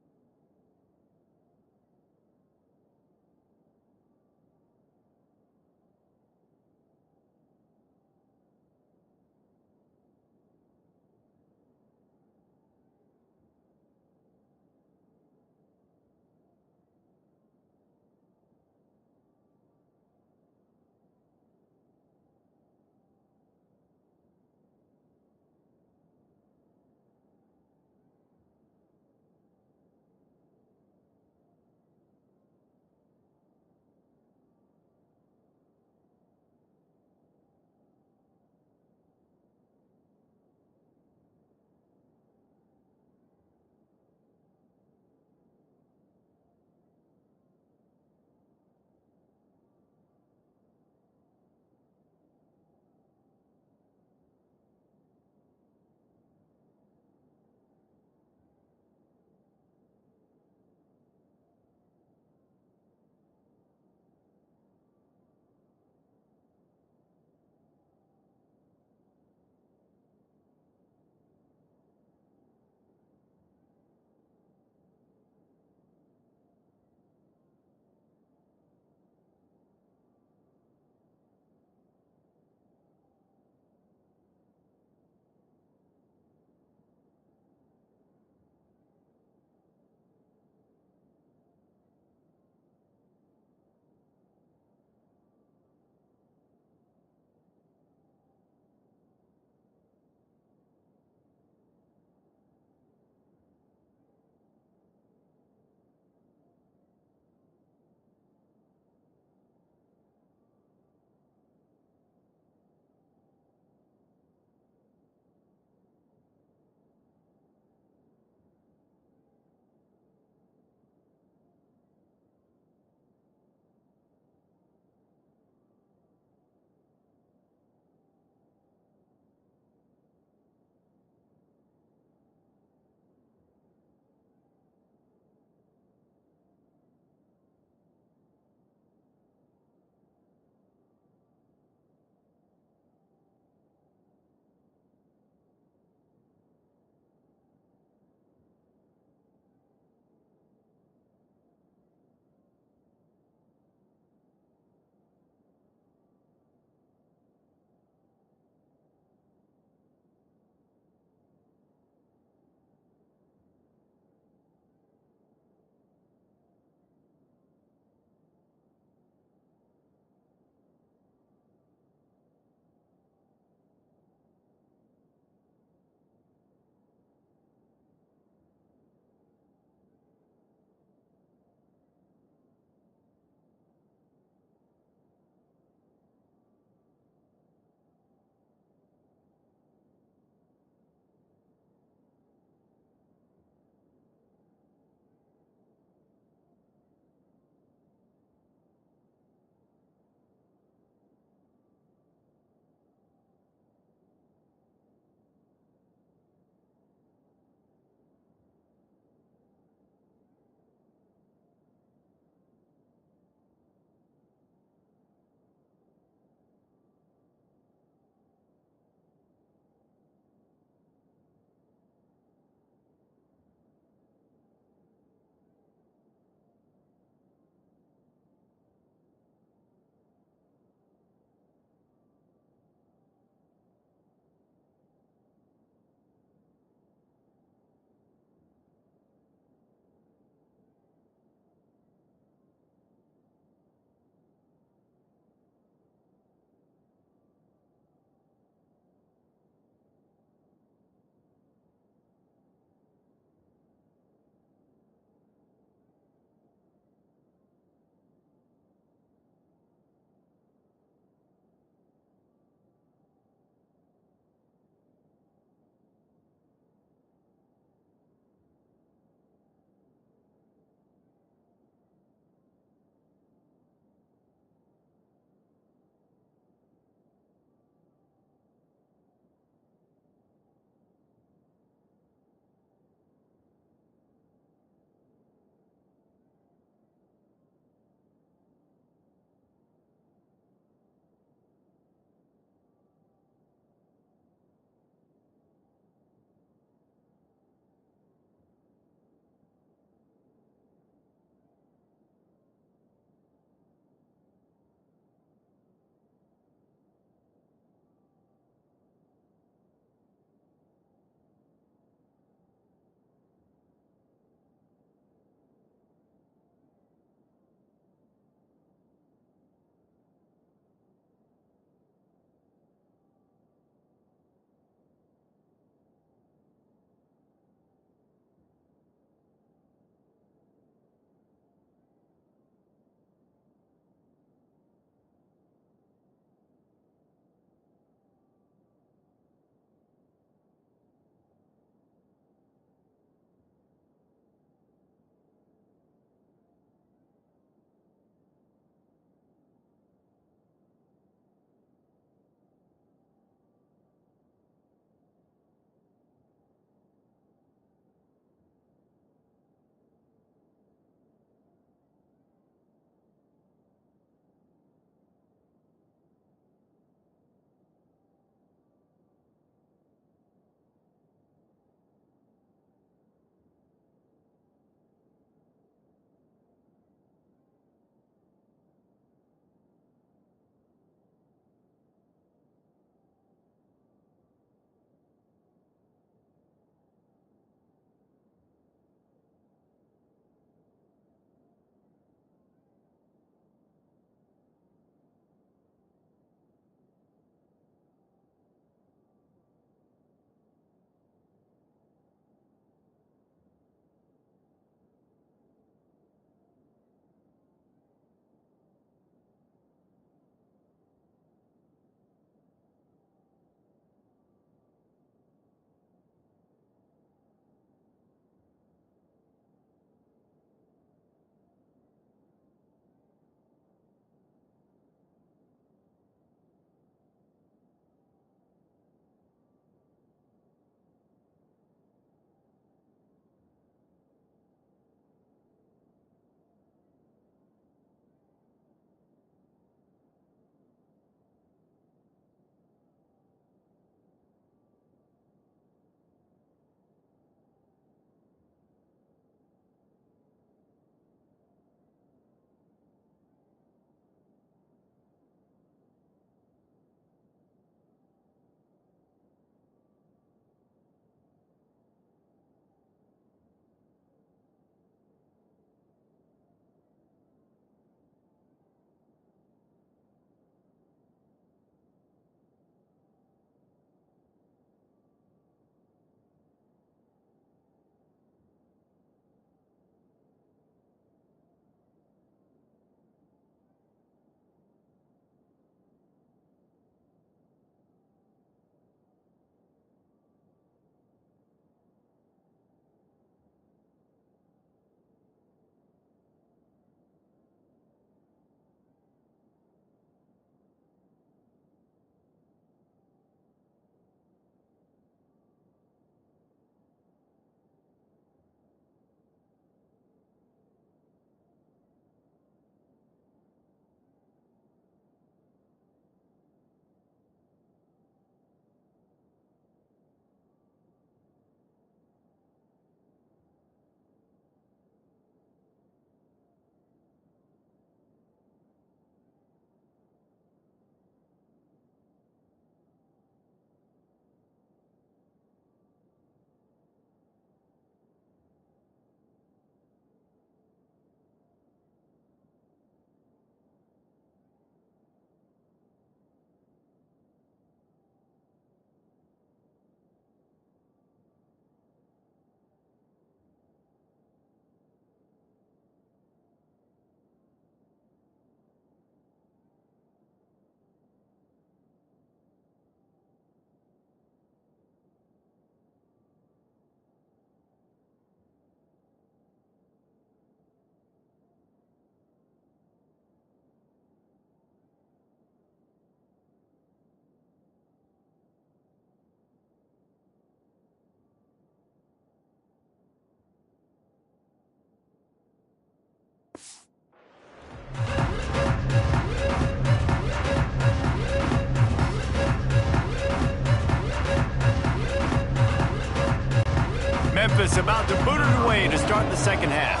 Memphis about to boot it away to start the second half.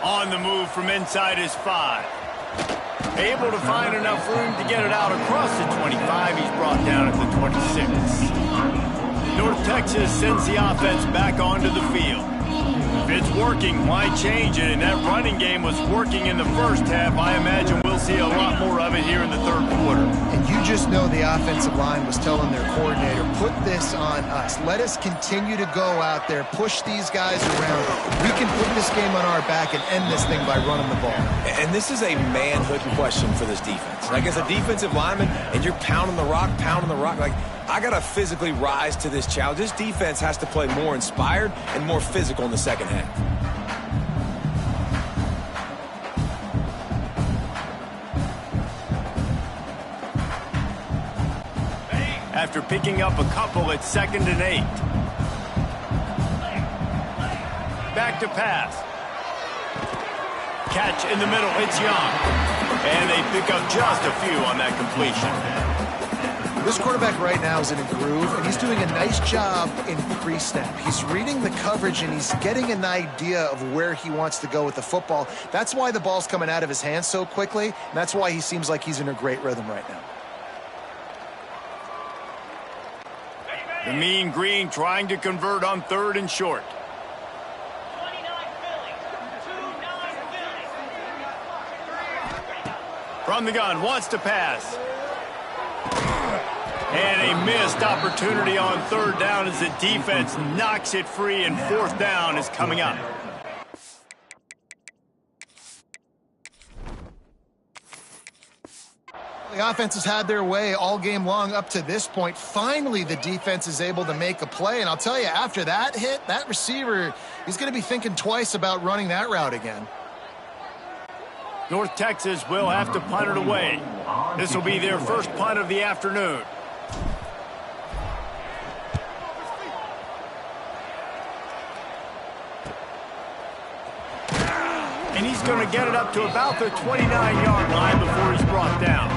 On the move from inside his 5. Able to find enough room to get it out across the 25. He's brought down at the 26. North Texas sends the offense back onto the field. If it's working, why change it? And that running game was working in the first half. I imagine we'll see a lot more of it here in the third quarter. And you just know the offensive line was telling their coordinator, put this on us. Let us continue to go out there, push these guys around. We can put this game on our back and end this thing by running the ball. And this is a manhood question for this defense. Like, as a defensive lineman, and you're pounding the rock, like, I got to physically rise to this challenge. This defense has to play more inspired and more physical in the second half. After picking up a couple at 2nd and 8. Back to pass. Catch in the middle, it's Young. And they pick up just a few on that completion. This quarterback right now is in a groove, and he's doing a nice job in pre-snap. He's reading the coverage, and he's getting an idea of where he wants to go with the football. That's why the ball's coming out of his hands so quickly, and that's why he seems like he's in a great rhythm right now. The Mean Green trying to convert on 3rd and short. 29 Philly. 2-9 Philly. From the gun, wants to pass. And a missed opportunity on 3rd down as the defense knocks it free, and 4th down is coming up. The offense has had their way all game long up to this point. Finally, the defense is able to make a play. And I'll tell you, after that hit, that receiver, he's going to be thinking twice about running that route again. North Texas will have to punt it away. This will be their first punt of the afternoon. And he's going to get it up to about the 29-yard line before he's brought down.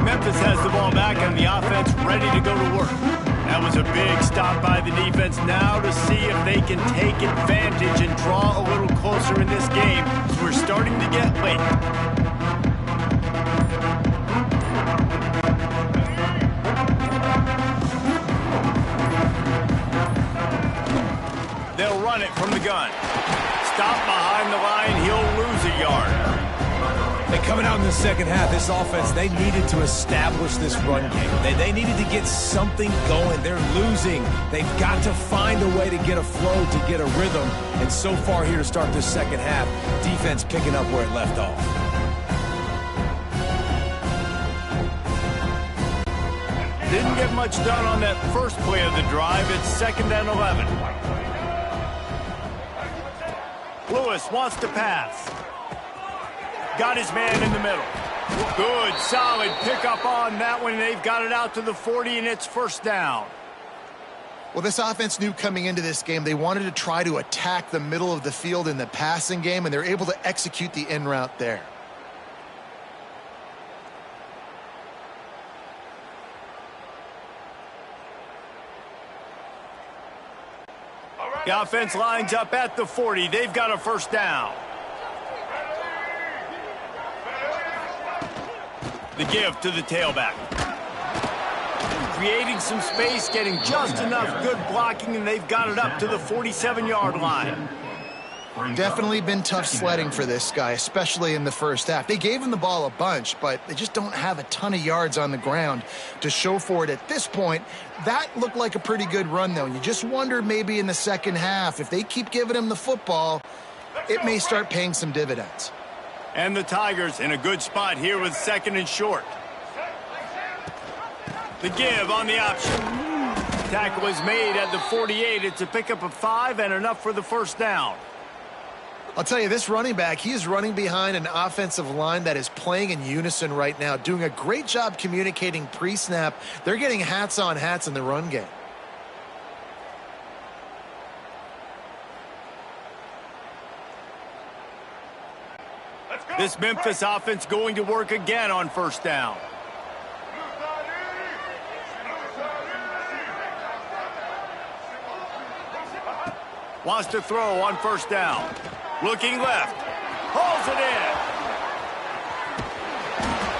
Memphis has the ball back and the offense ready to go to work. That was a big stop by the defense. Now to see if they can take advantage and draw a little closer in this game, as we're starting to get late. gun. Stop behind the line, he'll lose a yard. And coming out in the second half, this offense, they needed to establish this run game. They needed to get something going. They're losing. They've got to find a way to get a flow, to get a rhythm. And so far here to start this second half, defense picking up where it left off. Didn't get much done on that first play of the drive. It's 2nd and 11. Lewis wants to pass. Got his man in the middle. Good, solid pickup on that one. They've got it out to the 40, and it's 1st down. Well, this offense knew coming into this game they wanted to try to attack the middle of the field in the passing game, and they're able to execute the in route there. The offense lines up at the 40. They've got a 1st down. The give to the tailback. Creating some space, getting just enough good blocking, and they've got it up to the 47-yard line. Definitely been tough sledding for this guy, especially in the first half. They gave him the ball a bunch, but they just don't have a ton of yards on the ground to show for it at this point. That looked like a pretty good run, though. You just wonder maybe in the second half, if they keep giving him the football, it may start paying some dividends. And the Tigers in a good spot here with 2nd and short. The give on the option. Tackle is made at the 48. It's a pickup of 5 and enough for the 1st down. I'll tell you, this running back, he is running behind an offensive line that is playing in unison right now, doing a great job communicating pre-snap. They're getting hats on hats in the run game. This Memphis offense going to work again on 1st down. Wants to throw on 1st down. Looking left. Hauls it in.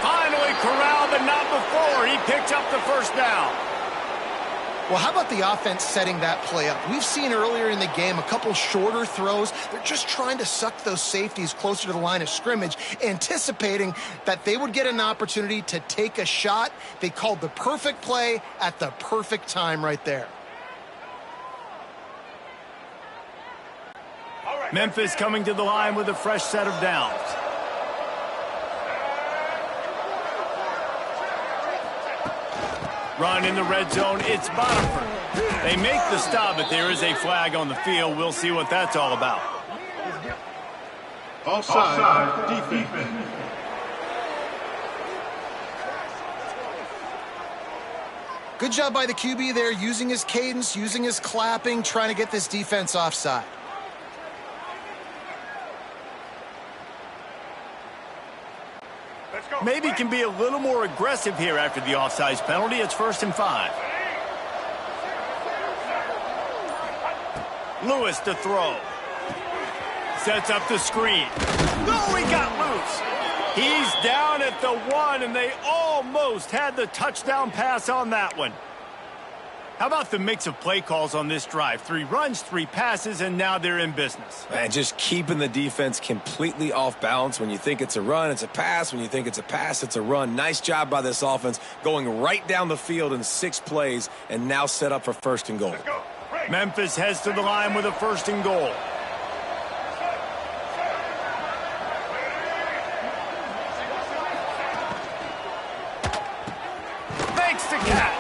Finally corralled, but not before. He picks up the 1st down. Well, how about the offense setting that play up? We've seen earlier in the game a couple shorter throws. They're just trying to suck those safeties closer to the line of scrimmage, anticipating that they would get an opportunity to take a shot. They called the perfect play at the perfect time right there. Memphis coming to the line with a fresh set of downs. Run in the red zone. It's Bonifant. They make the stop, but there is a flag on the field. We'll see what that's all about. Offside defense. Good job by the QB there, using his cadence, using his clapping, trying to get this defense offside. Maybe can be a little more aggressive here after the offsides penalty. It's 1st and 5. Lewis to throw. Sets up the screen. No, he got loose. He's down at the 1, and they almost had the touchdown pass on that one. How about the mix of play calls on this drive? 3 runs, 3 passes, and now they're in business. Man, just keeping the defense completely off balance. When you think it's a run, it's a pass. When you think it's a pass, it's a run. Nice job by this offense, going right down the field in 6 plays, and now set up for 1st and goal. Memphis heads to the line with a 1st and goal. Makes the catch.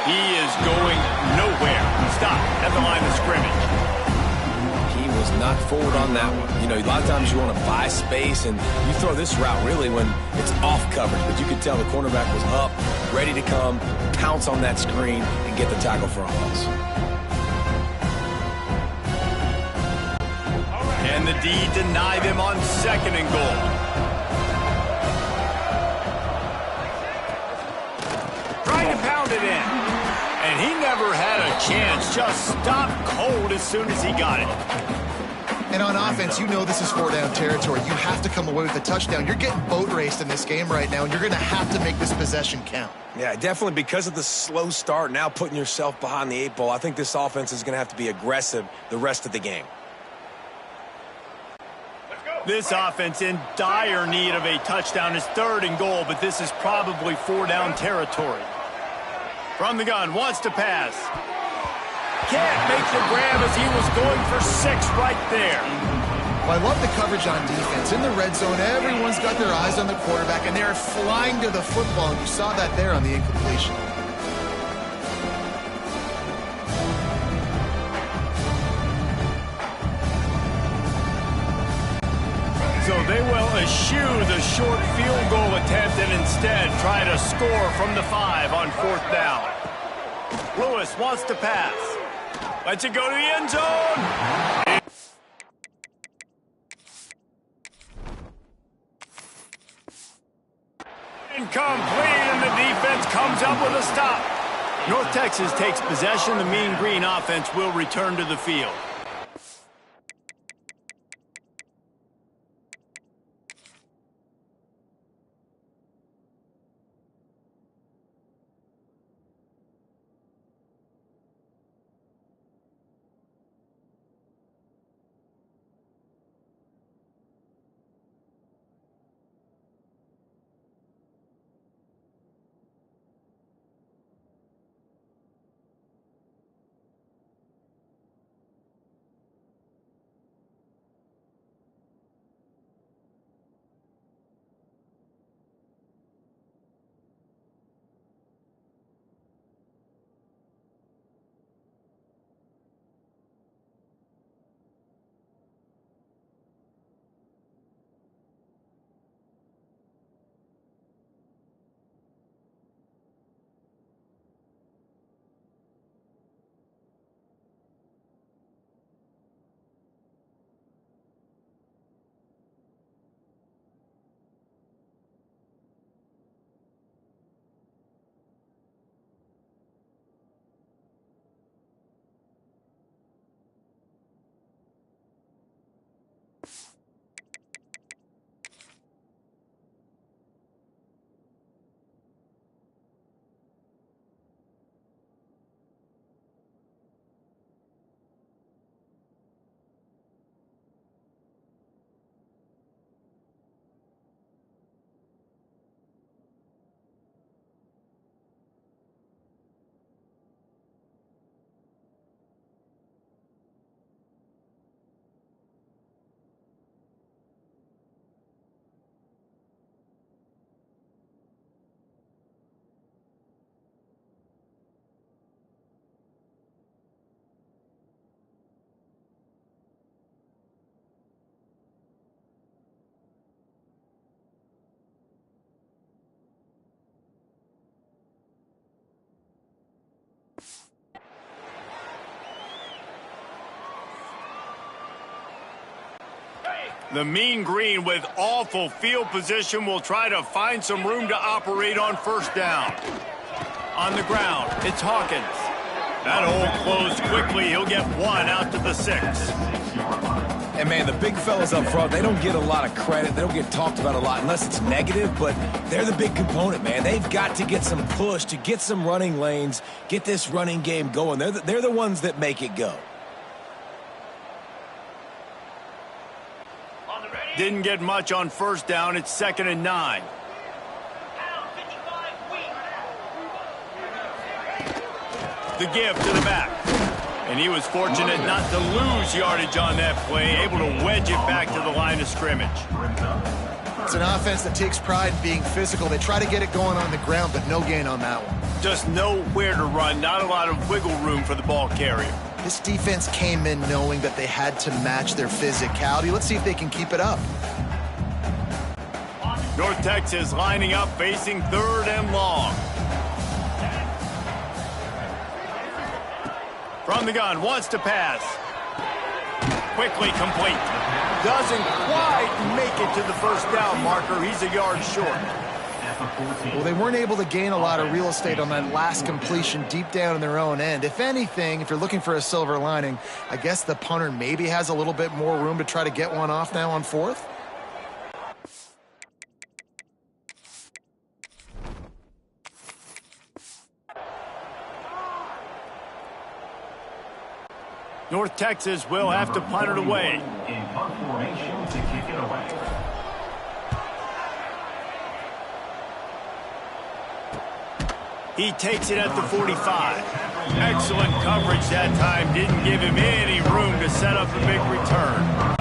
He is going nowhere. Stop at the line of scrimmage. He was not forward on that one. You know, a lot of times you want to buy space, and you throw this route really when it's off coverage. But you could tell the cornerback was up, ready to come, pounce on that screen, and get the tackle for a loss. And the D denied him on 2nd and goal. Trying to pound it in. And he never had a chance. Just stopped cold as soon as he got it. And on offense, you know this is 4-down territory. You have to come away with a touchdown. You're getting boat raced in this game right now, and you're going to have to make this possession count. Yeah, definitely because of the slow start, now putting yourself behind the 8 ball. I think this offense is going to have to be aggressive the rest of the game. This offense in dire need of a touchdown is 3rd and goal, but this is probably 4-down territory. From the gun, wants to pass. Can't make the grab as he was going for 6 right there. Well, I love the coverage on defense. In the red zone, everyone's got their eyes on the quarterback, and they're flying to the football. You saw that there on the incompletion. So they will eschew the short field goal attempt and instead try to score from the 5 on 4th down. Lewis wants to pass. Lets it go to the end zone. Incomplete, and the defense comes up with a stop. North Texas takes possession. The Mean Green offense will return to the field. The Mean Green with awful field position will try to find some room to operate on 1st down. On the ground, it's Hawkins. That hole closed quickly. He'll get 1 out to the 6. And, man, the big fellas up front, they don't get a lot of credit. They don't get talked about a lot unless it's negative, but they're the big component, man. They've got to get some push to get some running lanes, get this running game going. They're the ones that make it go. Didn't get much on 1st down. It's 2nd and 9. The give to the back. And he was fortunate not to lose yardage on that play, able to wedge it back to the line of scrimmage. It's an offense that takes pride in being physical. They try to get it going on the ground, but no gain on that one. Just nowhere to run, not a lot of wiggle room for the ball carrier. This defense came in knowing that they had to match their physicality. Let's see if they can keep it up. North Texas lining up, facing 3rd and long. From the gun, wants to pass. Quickly complete. Doesn't quite make it to the 1st down marker. He's a yard short. Well, they weren't able to gain a lot of real estate on that last completion deep down in their own end. If anything, if you're looking for a silver lining, I guess the punter maybe has a little bit more room to try to get one off now on 4th. North Texas will have to punt it away. In punt formation to kick it away. He takes it at the 45. Excellent coverage that time. Didn't give him any room to set up a big return.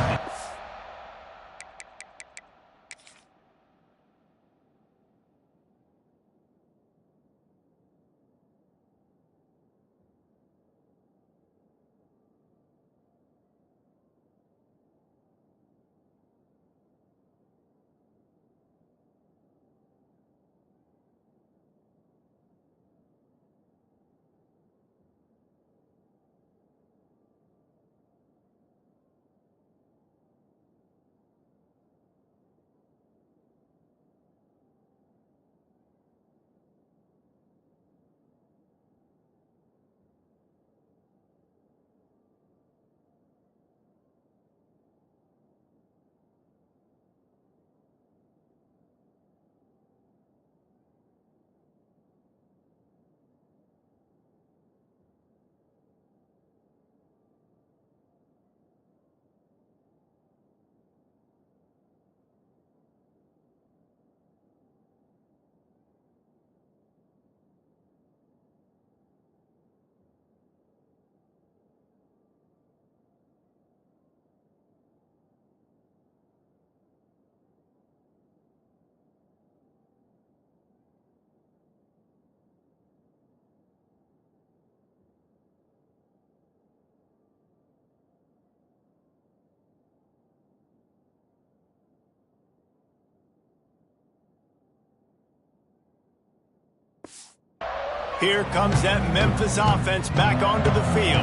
Here comes that Memphis offense back onto the field.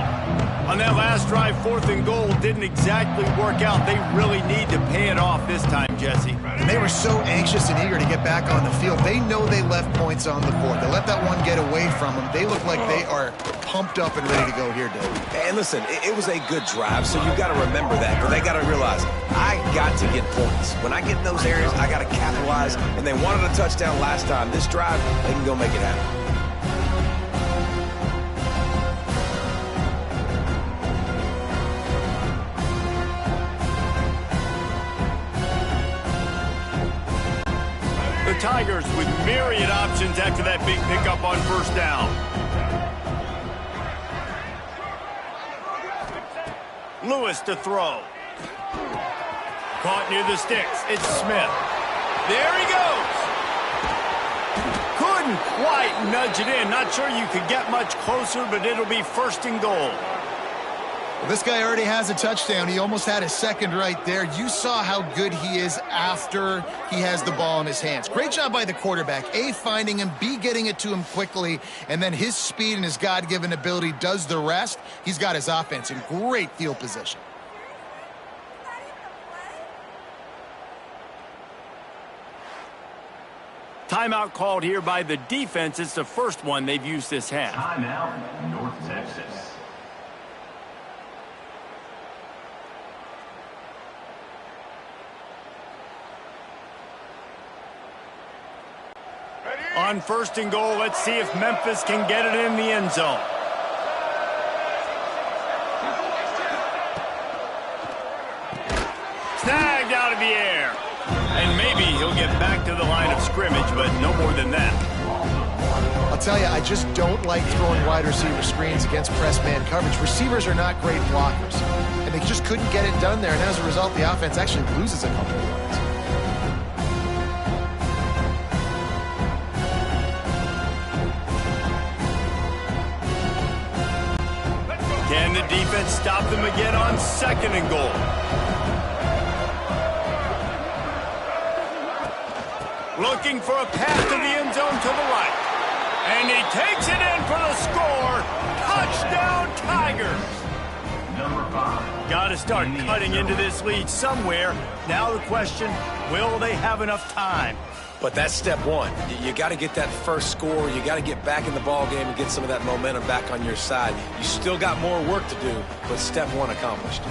On that last drive, 4th and goal didn't exactly work out. They really need to pay it off this time, Jesse. And they were so anxious and eager to get back on the field. They know they left points on the board. They let that one get away from them. They look like they are pumped up and ready to go here, Dave. And listen, it was a good drive, so you've got to remember that. But they got to realize, I got to get points. When I get in those areas, I got to capitalize. And they wanted a touchdown last time. This drive, they can go make it happen. Tigers with myriad options after that big pickup on 1st down. Lewis to throw. Caught near the sticks. It's Smith. There he goes. Couldn't quite nudge it in. Not sure you could get much closer, but it'll be 1st and goal. Well, this guy already has a touchdown. He almost had a second right there. You saw how good he is after he has the ball in his hands. Great job by the quarterback. A, finding him, B, getting it to him quickly, and then his speed and his God-given ability does the rest. He's got his offense in great field position. Timeout called here by the defense. It's the first one they've used this half. Timeout, North Texas. On 1st and goal, let's see if Memphis can get it in the end zone. Snagged out of the air. And maybe he'll get back to the line of scrimmage, but no more than that. I'll tell you, I just don't like throwing wide receiver screens against press man coverage. Receivers are not great blockers, and they just couldn't get it done there, and as a result, the offense actually loses a couple of yards. Can the defense stop them again on 2nd and goal? Looking for a pass to the end zone to the right. And he takes it in for the score. Touchdown, Tigers. Number 5. Got to start cutting into this lead somewhere. Now the question, will they have enough time? But that's step one. You got to get that first score. You got to get back in the ball game and get some of that momentum back on your side. You still got more work to do, but step one accomplished.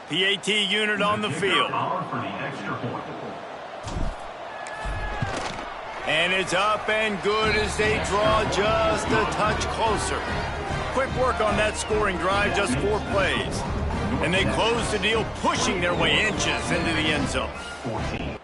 PAT unit on the field. For the extra point. And it's up and good as they draw just a touch closer. Quick work on that scoring drive, just 4 plays. And they close the deal, pushing their way inches into the end zone. 14.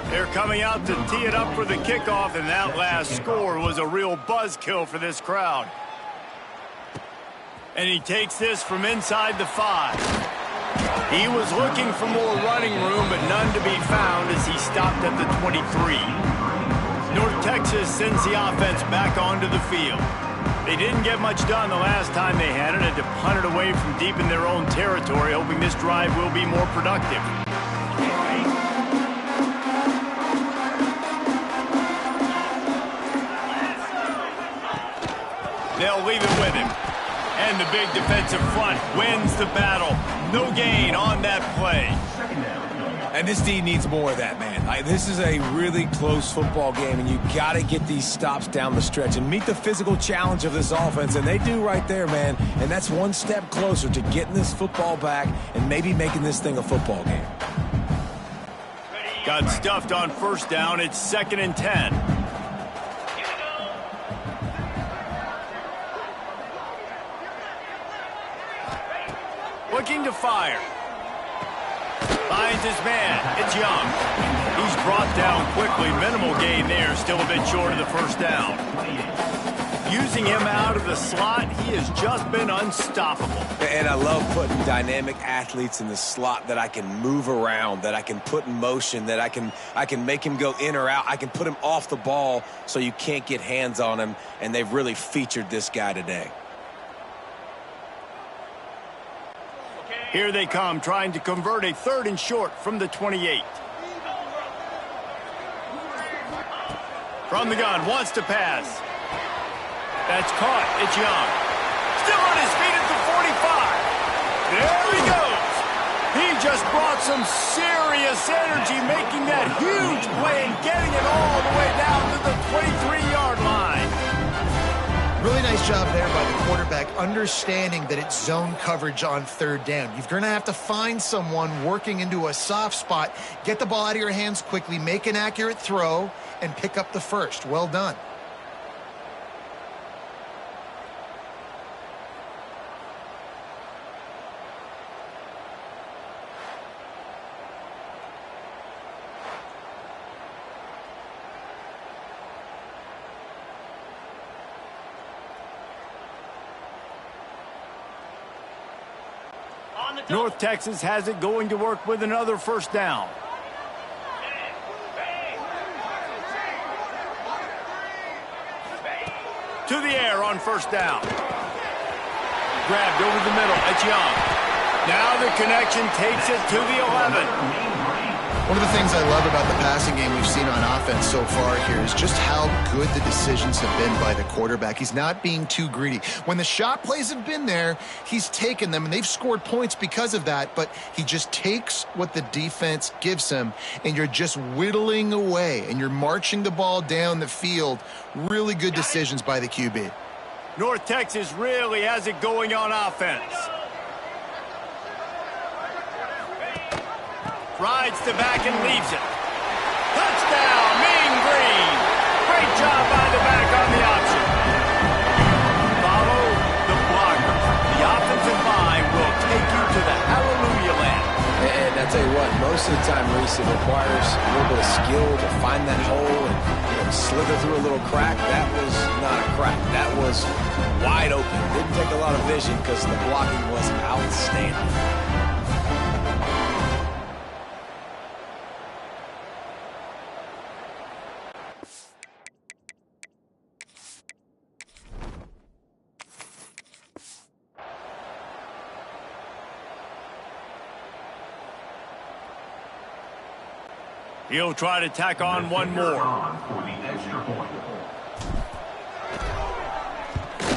They're coming out to tee it up for the kickoff, and that last score was a real buzzkill for this crowd. And he takes this from inside the 5. He was looking for more running room, but none to be found as he stopped at the 23. North Texas sends the offense back onto the field. They didn't get much done the last time they had it, and to punt it away from deep in their own territory, hoping this drive will be more productive. They'll leave it with him. And the big defensive front wins the battle. No gain on that play. And this D needs more of that, man. This is a really close football game, and you got to get these stops down the stretch and meet the physical challenge of this offense, and they do right there, man. And that's one step closer to getting this football back and maybe making this thing a football game. Got stuffed on first down. It's 2nd and 10. Looking to fire. Finds his man. It's Young. He's brought down quickly. Minimal gain there. Still a bit short of the first down. Using him out of the slot, he has just been unstoppable. And I love putting dynamic athletes in the slot that I can move around, that I can put in motion, that I can make him go in or out. I can put him off the ball so you can't get hands on him, and they've really featured this guy today. Here they come, trying to convert a 3rd and short from the 28. From the gun, wants to pass. That's caught. It's Young. Still on his feet at the 45. There he goes. He just brought some serious energy, making that huge play and getting it all the way down to the 23-yard line. Really nice job there by the quarterback, understanding that it's zone coverage on third down. You're going to have to find someone working into a soft spot, get the ball out of your hands quickly, make an accurate throw, and pick up the first. Well done. North Texas has it going to work with another first down. To the air on first down. Grabbed over the middle. It's Young. Now the connection takes it to the 11. One of the things I love about the passing game we've seen on offense so far here is just how good the decisions have been by the quarterback. He's not being too greedy. When the shot plays have been there, he's taken them, and they've scored points because of that, but he just takes what the defense gives him, and you're just whittling away, and you're marching the ball down the field. Really good decisions by the QB. North Texas really has it going on offense. Rides the back and leaves it. Touchdown, Mean Green. Great job by the back on the option. Follow the blockers. The offensive line will take you to the hallelujah land. And I tell you what, most of the time, Reese, it requires a little bit of skill to find that hole and slither through a little crack. That was not a crack. That was wide open. Didn't take a lot of vision because the blocking was outstanding. He'll try to tack on one more. For the extra point.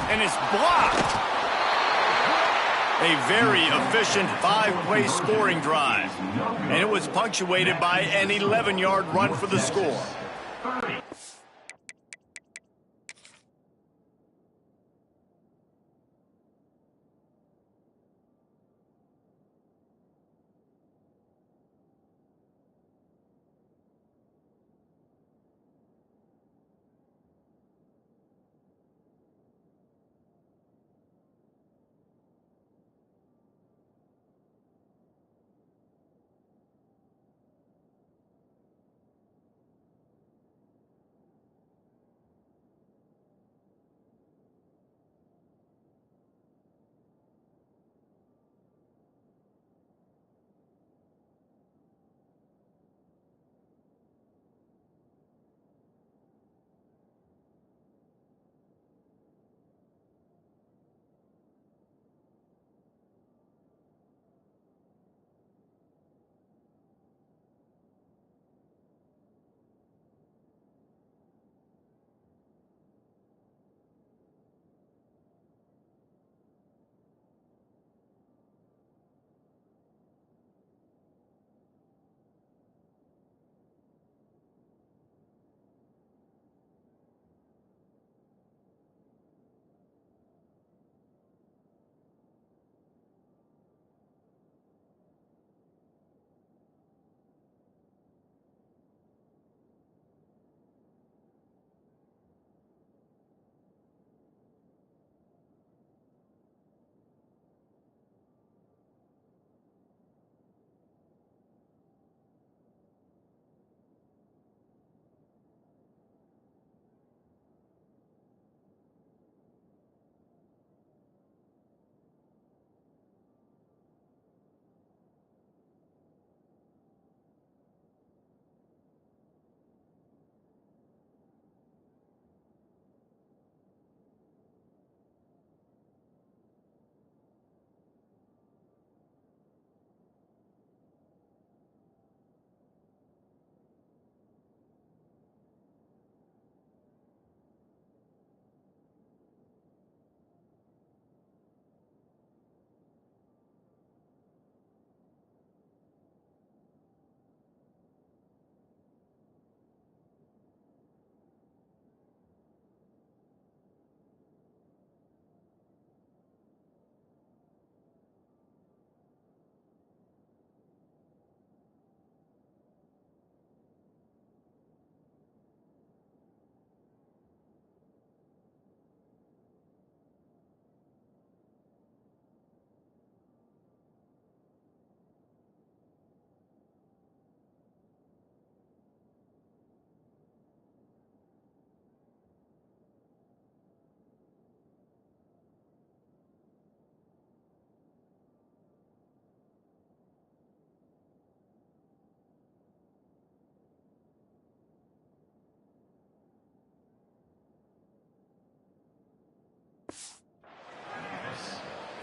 And it's blocked. A very efficient 5-play scoring drive. And it was punctuated by an 11-yard run for the score.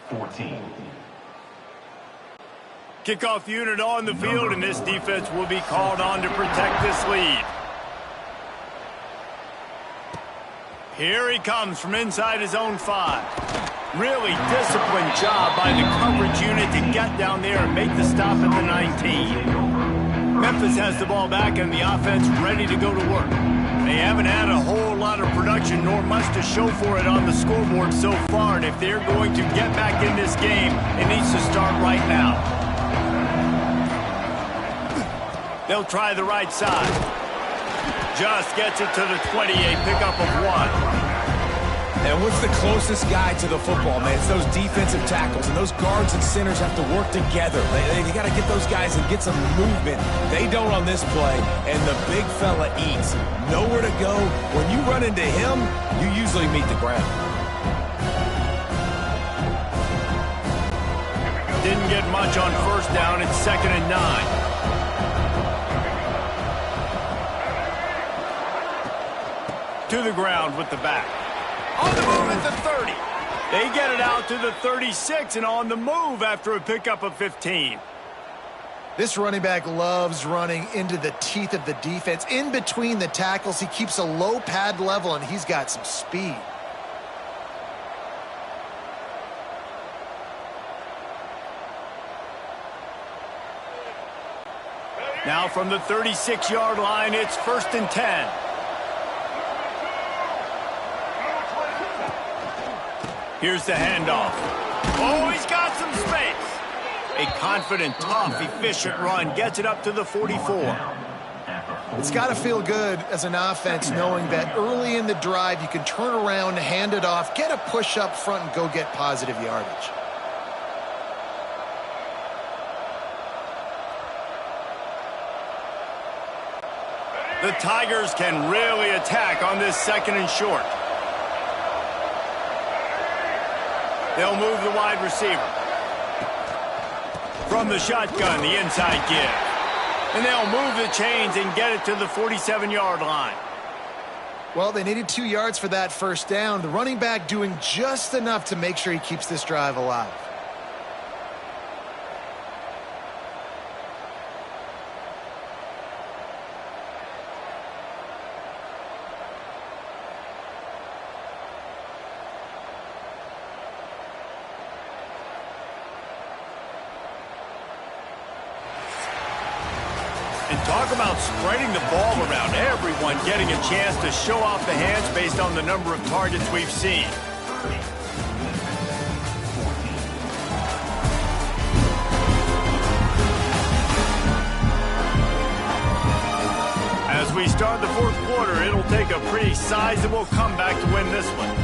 14. Kickoff unit on the field, and this defense will be called on to protect this lead. Here he comes from inside his own 5. Really disciplined job by the coverage unit to get down there and make the stop at the 19. Memphis has the ball back and the offense ready to go to work. They haven't had a whole lot of production nor much to show for it on the scoreboard so far, and if they're going to get back in this game, it needs to start right now. They'll try the right side. Just gets it to the 28, pickup of 1. And what's the closest guy to the football, man? It's those defensive tackles, and those guards and centers have to work together. They got to get those guys and get some movement. They don't on this play, and the big fella eats. Nowhere to go. When you run into him, you usually meet the ground. Didn't get much on first down. It's 2nd and 9. To the ground with the back. On the move at the 30. They get it out to the 36 and on the move after a pickup of 15. This running back loves running into the teeth of the defense. In between the tackles, he keeps a low pad level, and he's got some speed. Now from the 36-yard line, it's 1st and 10. Here's the handoff. Oh, he's got some space. A confident, tough, efficient run gets it up to the 44. It's got to feel good as an offense knowing that early in the drive you can turn around, hand it off, get a push up front, and go get positive yardage. The Tigers can really attack on this 2nd and short. They'll move the wide receiver. From the shotgun, the inside give. And they'll move the chains and get it to the 47-yard line. Well, they needed 2 yards for that first down. The running back doing just enough to make sure he keeps this drive alive. And talk about spreading the ball around. Everyone getting a chance to show off the hands based on the number of targets we've seen. As we start the 4th quarter, it'll take a pretty sizable comeback to win this one.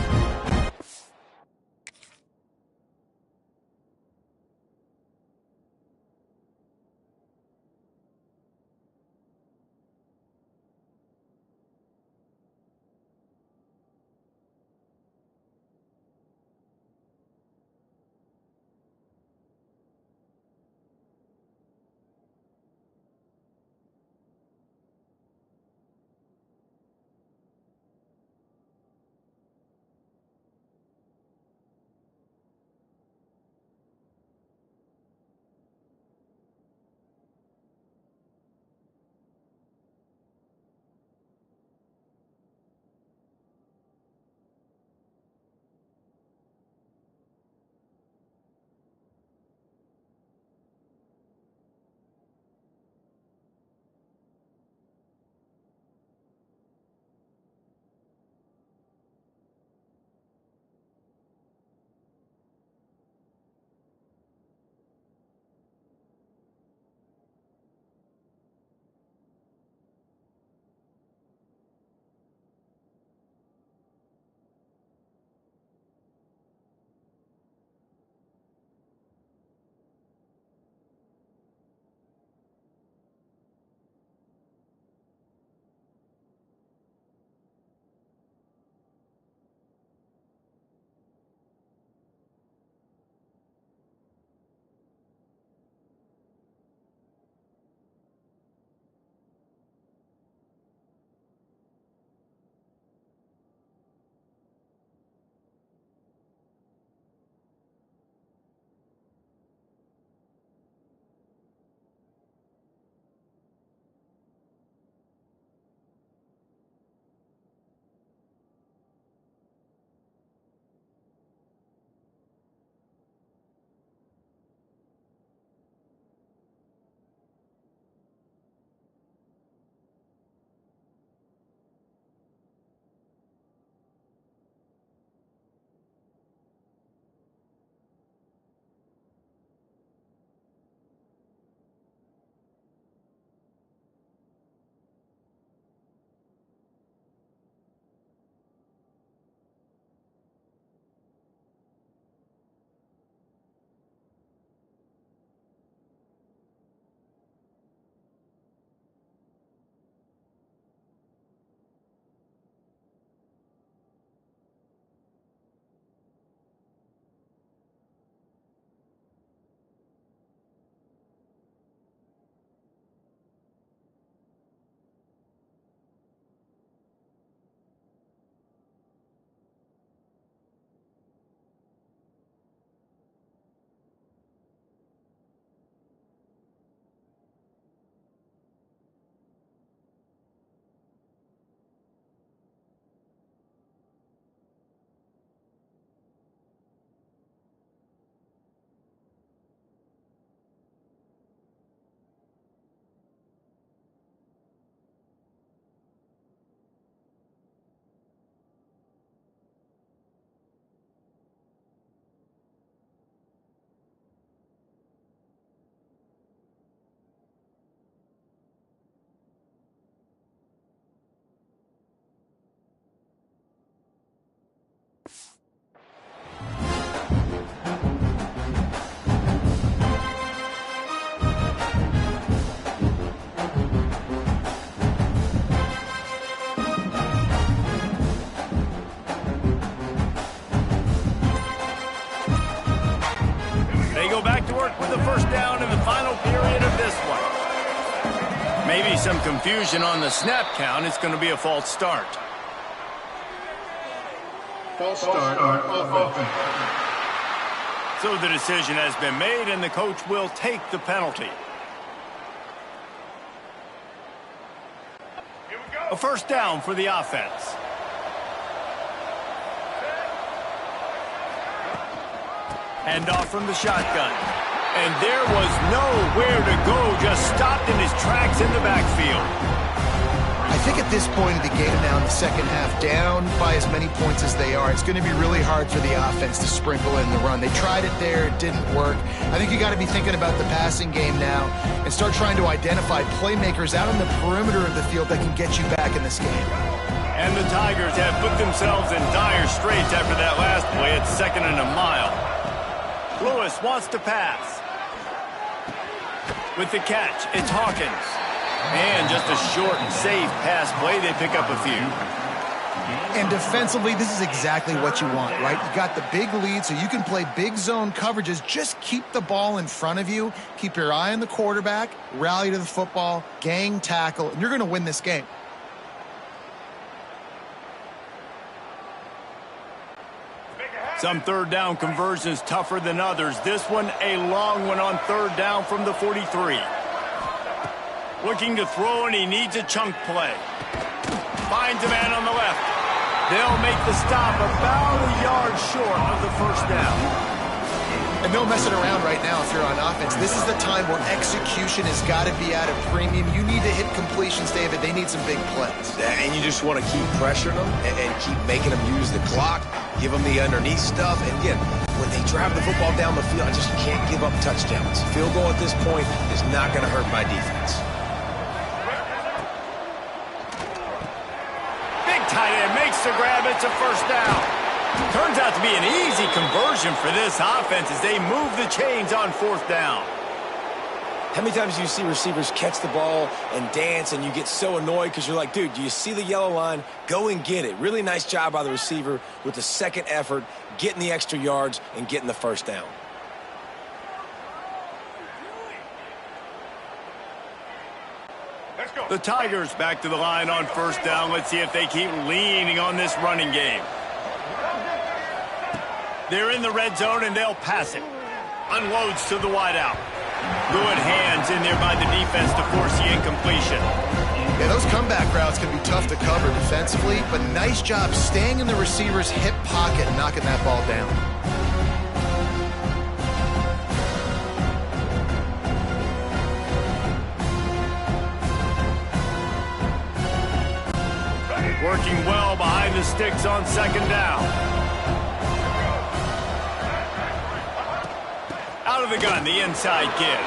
work with the first down in the final period of this one. Maybe some confusion on the snap count. It's going to be a false start. False start, offense. So the decision has been made, and the coach will take the penalty. A first down for the offense. Hand off from the shotgun. And there was nowhere to go, just stopped in his tracks in the backfield. I think at this point of the game now in the second half, down by as many points as they are, it's going to be really hard for the offense to sprinkle in the run. They tried it there, it didn't work. I think you got to be thinking about the passing game now and start trying to identify playmakers out on the perimeter of the field that can get you back in this game. And the Tigers have put themselves in dire straits after that last play at 2nd and a mile. Lewis wants to pass. With the catch, it's Hawkins. And just a short and safe pass play, they pick up a few. And defensively, this is exactly what you want, right? You got the big lead, so you can play big zone coverages. Just keep the ball in front of you. Keep your eye on the quarterback, rally to the football, gang tackle, and you're going to win this game. Some third down conversions tougher than others. This one, a long one on third down from the 43. Looking to throw, and he needs a chunk play. Finds a man on the left. They'll make the stop about a yard short of the first down. And no messing around right now if you're on offense. This is the time where execution has got to be at a premium. You need to hit completions, David. They need some big plays. And you just want to keep pressuring them and keep making them use the clock, give them the underneath stuff. And again, when they drive the football down the field, I just can't give up touchdowns. Field goal at this point is not going to hurt my defense. Big tight end makes the grab. It's a first down. Turns out to be an easy conversion for this offense as they move the chains on fourth down. How many times do you see receivers catch the ball and dance and you get so annoyed because you're like, dude, do you see the yellow line? Go and get it. Really nice job by the receiver with the second effort, getting the extra yards and getting the first down. The Tigers back to the line on first down. Let's see if they keep leaning on this running game. They're in the red zone, and they'll pass it. Unloads to the wideout. Good hands in there by the defense to force the incompletion. Yeah, those comeback routes can be tough to cover defensively, but nice job staying in the receiver's hip pocket and knocking that ball down. Working well behind the sticks on second down. Out of the gun, the inside kid.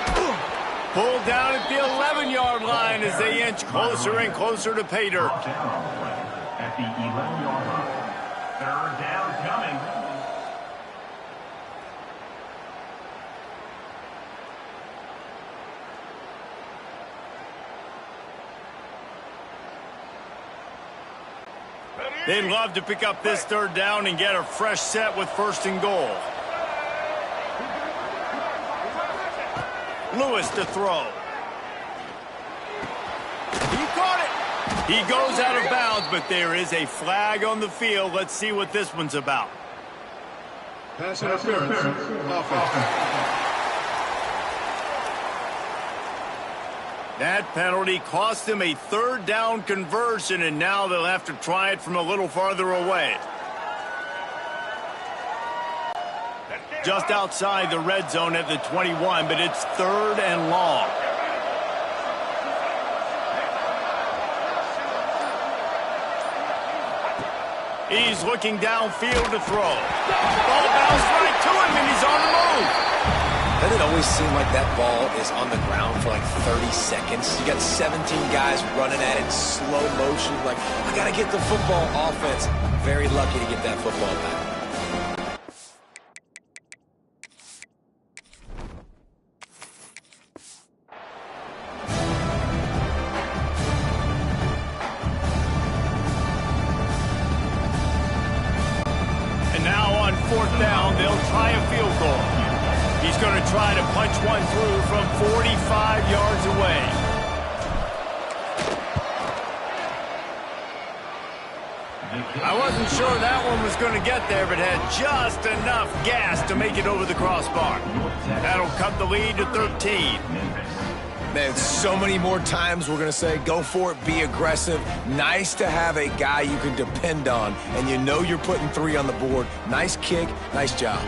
Pulled down at the 11-yard line as they inch closer and closer to pay dirt. At the 11-yard line. Third down coming. They'd love to pick up this third down and get a fresh set with first and goal. Lewis to throw. He caught it. He goes out of bounds, but there is a flag on the field. Let's see what this one's about. Pass interference. Offense. That penalty cost them a third down conversion, and now they'll have to try it from a little farther away. Just outside the red zone at the 21, but it's third and long. He's looking downfield to throw. Ball bounced right to him, and he's on the move. Doesn't it always seem like that ball is on the ground for like 30 seconds? You got 17 guys running at it, slow motion. Like, I got to get the football. Offense, very lucky to get that football back. He's going to try to punch one through from 45 yards away. I wasn't sure that one was going to get there, but had just enough gas to make it over the crossbar. That'll cut the lead to 13. Man, so many more times we're going to say, go for it, be aggressive. Nice to have a guy you can depend on, and you know you're putting 3 on the board. Nice kick, nice job.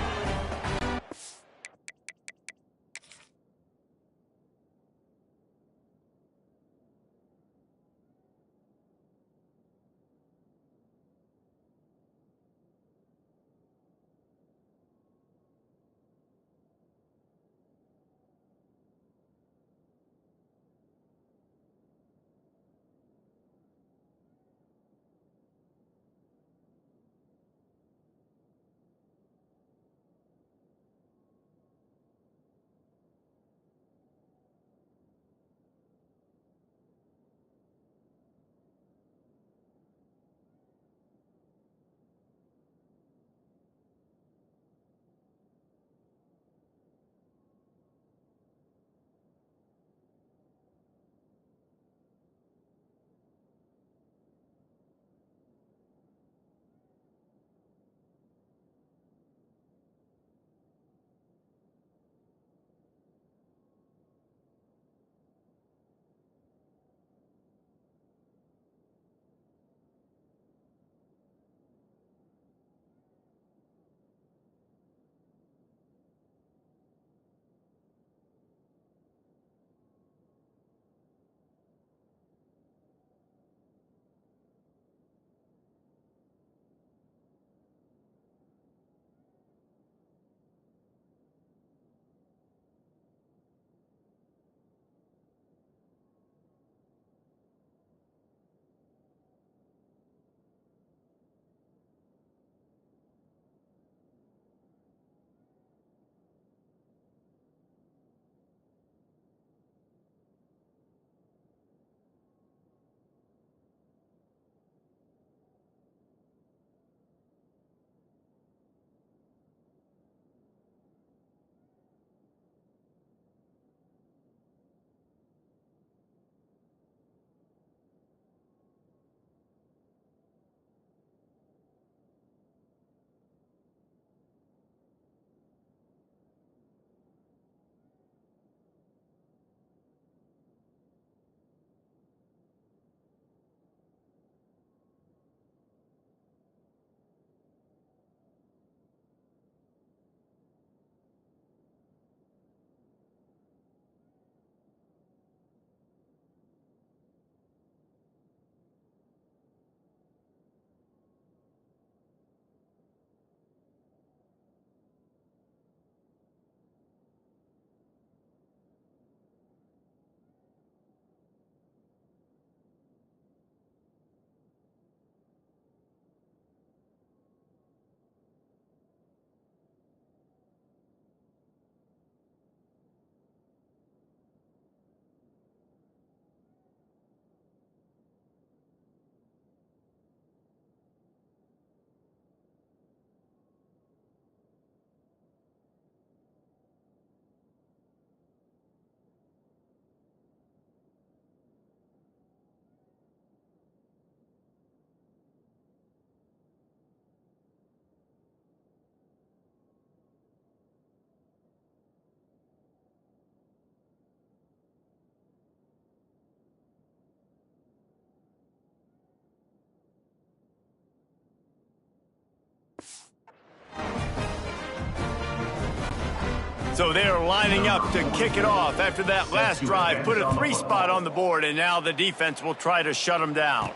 So they're lining up to kick it off after that last drive. Put a 3 spot on the board, and now the defense will try to shut them down.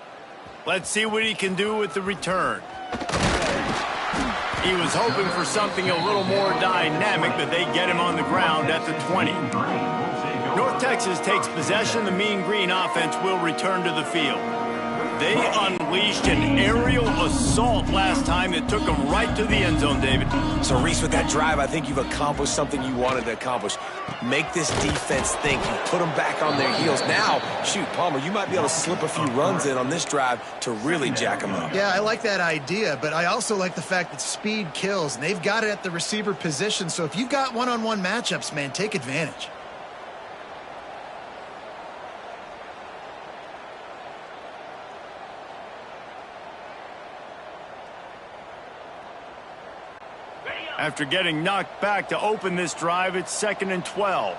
Let's see what he can do with the return. He was hoping for something a little more dynamic, but they get him on the ground at the 20. North Texas takes possession. The Mean Green offense will return to the field. They unleashed an aerial assault last time that took them right to the end zone, David. So, Reese, with that drive, I think you've accomplished something you wanted to accomplish. Make this defense think. You put them back on their heels. Now, shoot, Palmer, you might be able to slip a few runs in on this drive to really jack them up. Yeah, I like that idea, but I also like the fact that speed kills, and they've got it at the receiver position. So if you've got one-on-one matchups, man, take advantage. After getting knocked back to open this drive, it's 2nd and 12.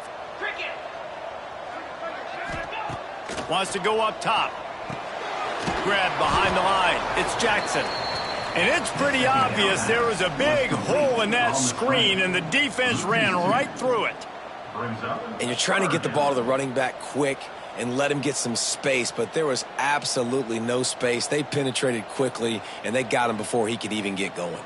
Wants to go up top. Grab behind the line. It's Jackson. And it's pretty obvious there was a big hole in that screen, and the defense ran right through it. And you're trying to get the ball to the running back quick and let him get some space, but there was absolutely no space. They penetrated quickly, and they got him before he could even get going.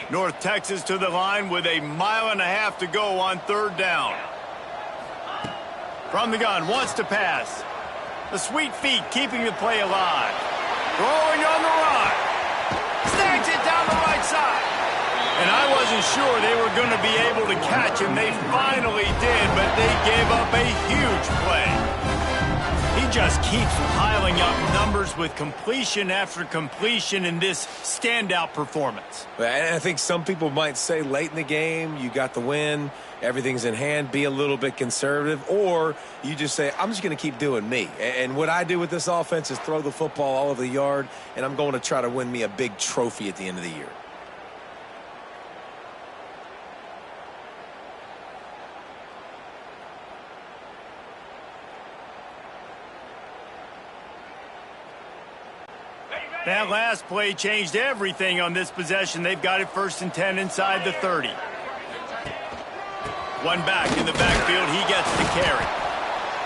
North Texas to the line with 1.5 miles to go on 3rd down. From the gun, wants to pass. The sweet feet keeping the play alive. Throwing on the run. Snags it down the right side. And I wasn't sure they were going to be able to catch him. They finally did, but they gave up a huge play. He just keeps piling up numbers with completion after completion in this standout performance. And I think some people might say late in the game, you got the win, everything's in hand, be a little bit conservative, or you just say, I'm just going to keep doing me. And what I do with this offense is throw the football all over the yard, and I'm going to try to win me a big trophy at the end of the year. That last play changed everything on this possession. They've got it 1st and 10 inside the 30. One back in the backfield. He gets the carry.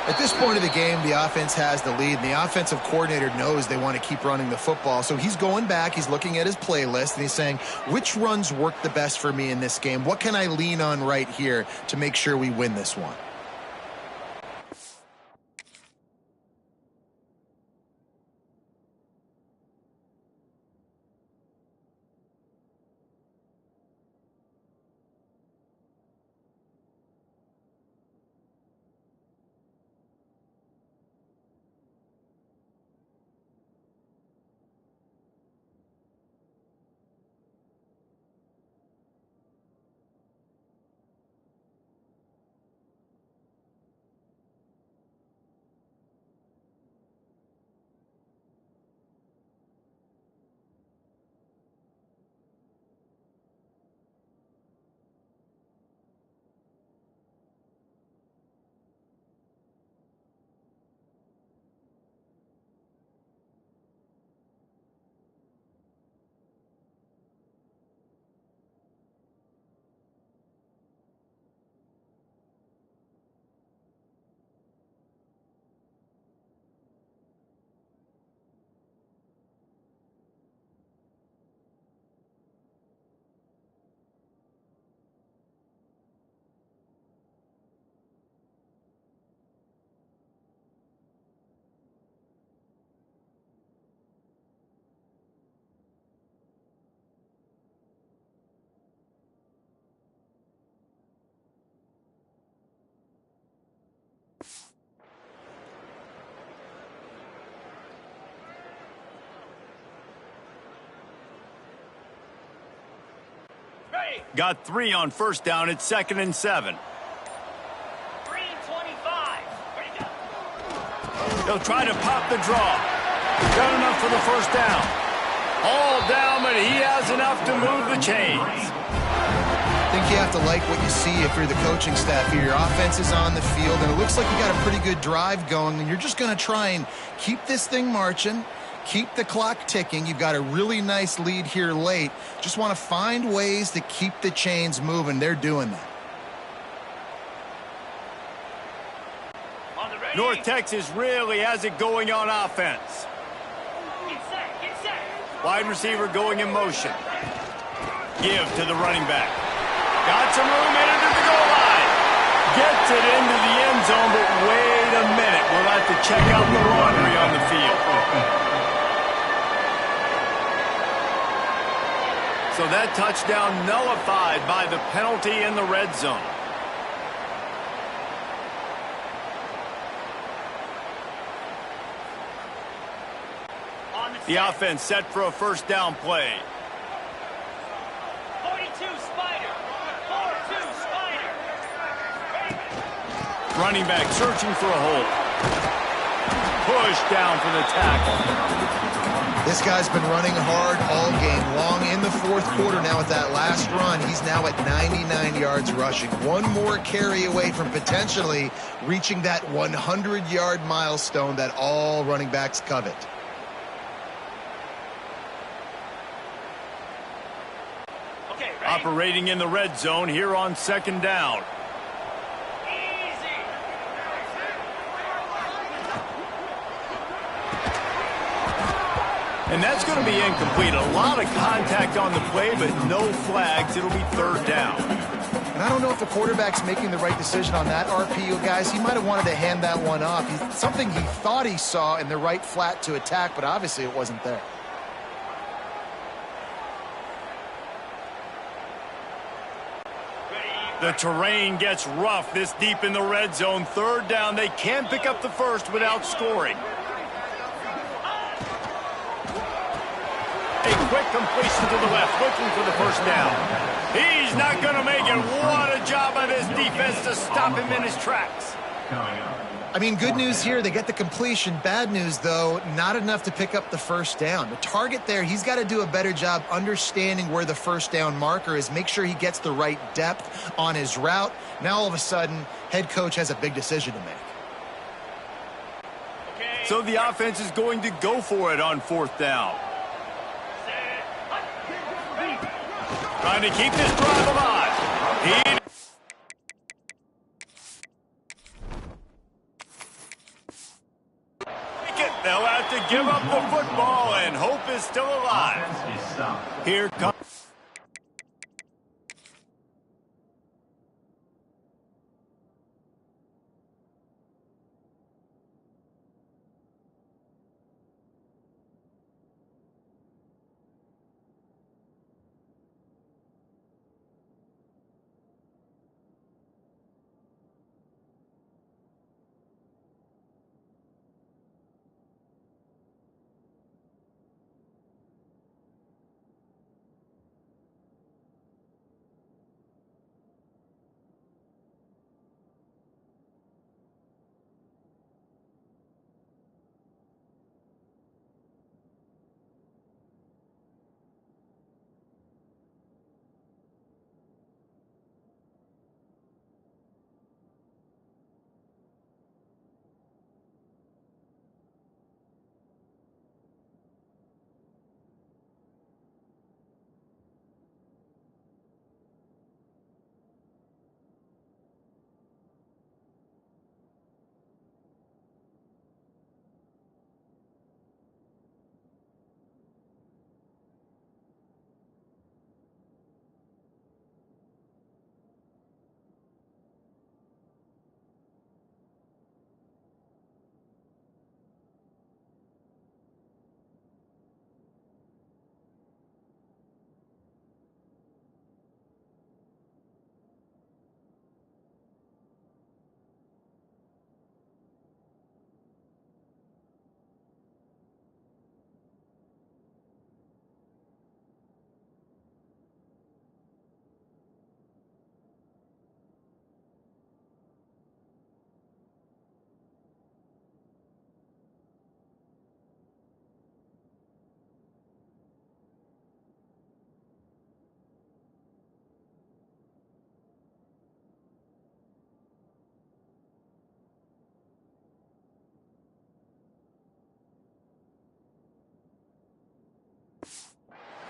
At this point of the game, the offense has the lead, and the offensive coordinator knows they want to keep running the football. So he's going back, he's looking at his playlist, and he's saying, which runs work the best for me in this game? What can I lean on right here to make sure we win this one? Got 3 on 1st down. It's 2nd and 7. 3:25. Ready to go. He'll try to pop the draw. Got enough for the 1st down. All down, but he has enough to move the chains. I think you have to like what you see if you're the coaching staff here. Your offense is on the field, and it looks like you got a pretty good drive going, and you're just going to try and keep this thing marching, keep the clock ticking. You've got a really nice lead here late. Just want to find ways to keep the chains moving. They're doing that. North Texas really has it going on offense. Get set. Get set. Wide receiver going in motion. Give to the running back. Got some room, headed to the goal line. Gets it into the end zone, but wait a minute. We'll have to check out the laundry on the field. So that touchdown nullified by the penalty in the red zone. The offense set for a first down play. 42 Spider. 4-2 Spider. Running back searching for a hole. Push down for the tackle. This guy's been running hard all game long in the fourth quarter. Now with that last run, he's now at 99 yards rushing. One more carry away from potentially reaching that 100-yard milestone that all running backs covet. Okay, ready? Operating in the red zone here on second down. Easy. And that's going to be incomplete. A lot of contact on the play, but no flags. It'll be third down. And I don't know if the quarterback's making the right decision on that RPO, guys. He might have wanted to hand that one off. Something he thought he saw in the right flat to attack, but obviously it wasn't there. The terrain gets rough this deep in the red zone. Third down. They can pick up the first without scoring. A quick completion to the left, looking for the first down. He's not going to make it. What a job by this defense to stop him in his tracks. I mean, good news here, they get the completion. Bad news, though, not enough to pick up the first down. The target there, he's got to do a better job understanding where the first down marker is, make sure he gets the right depth on his route. Now, all of a sudden, head coach has a big decision to make. Okay. So the offense is going to go for it on fourth down. Trying to keep this drive alive. They'll have to give up the football, and hope is still alive. Offense is stopped. Here comes.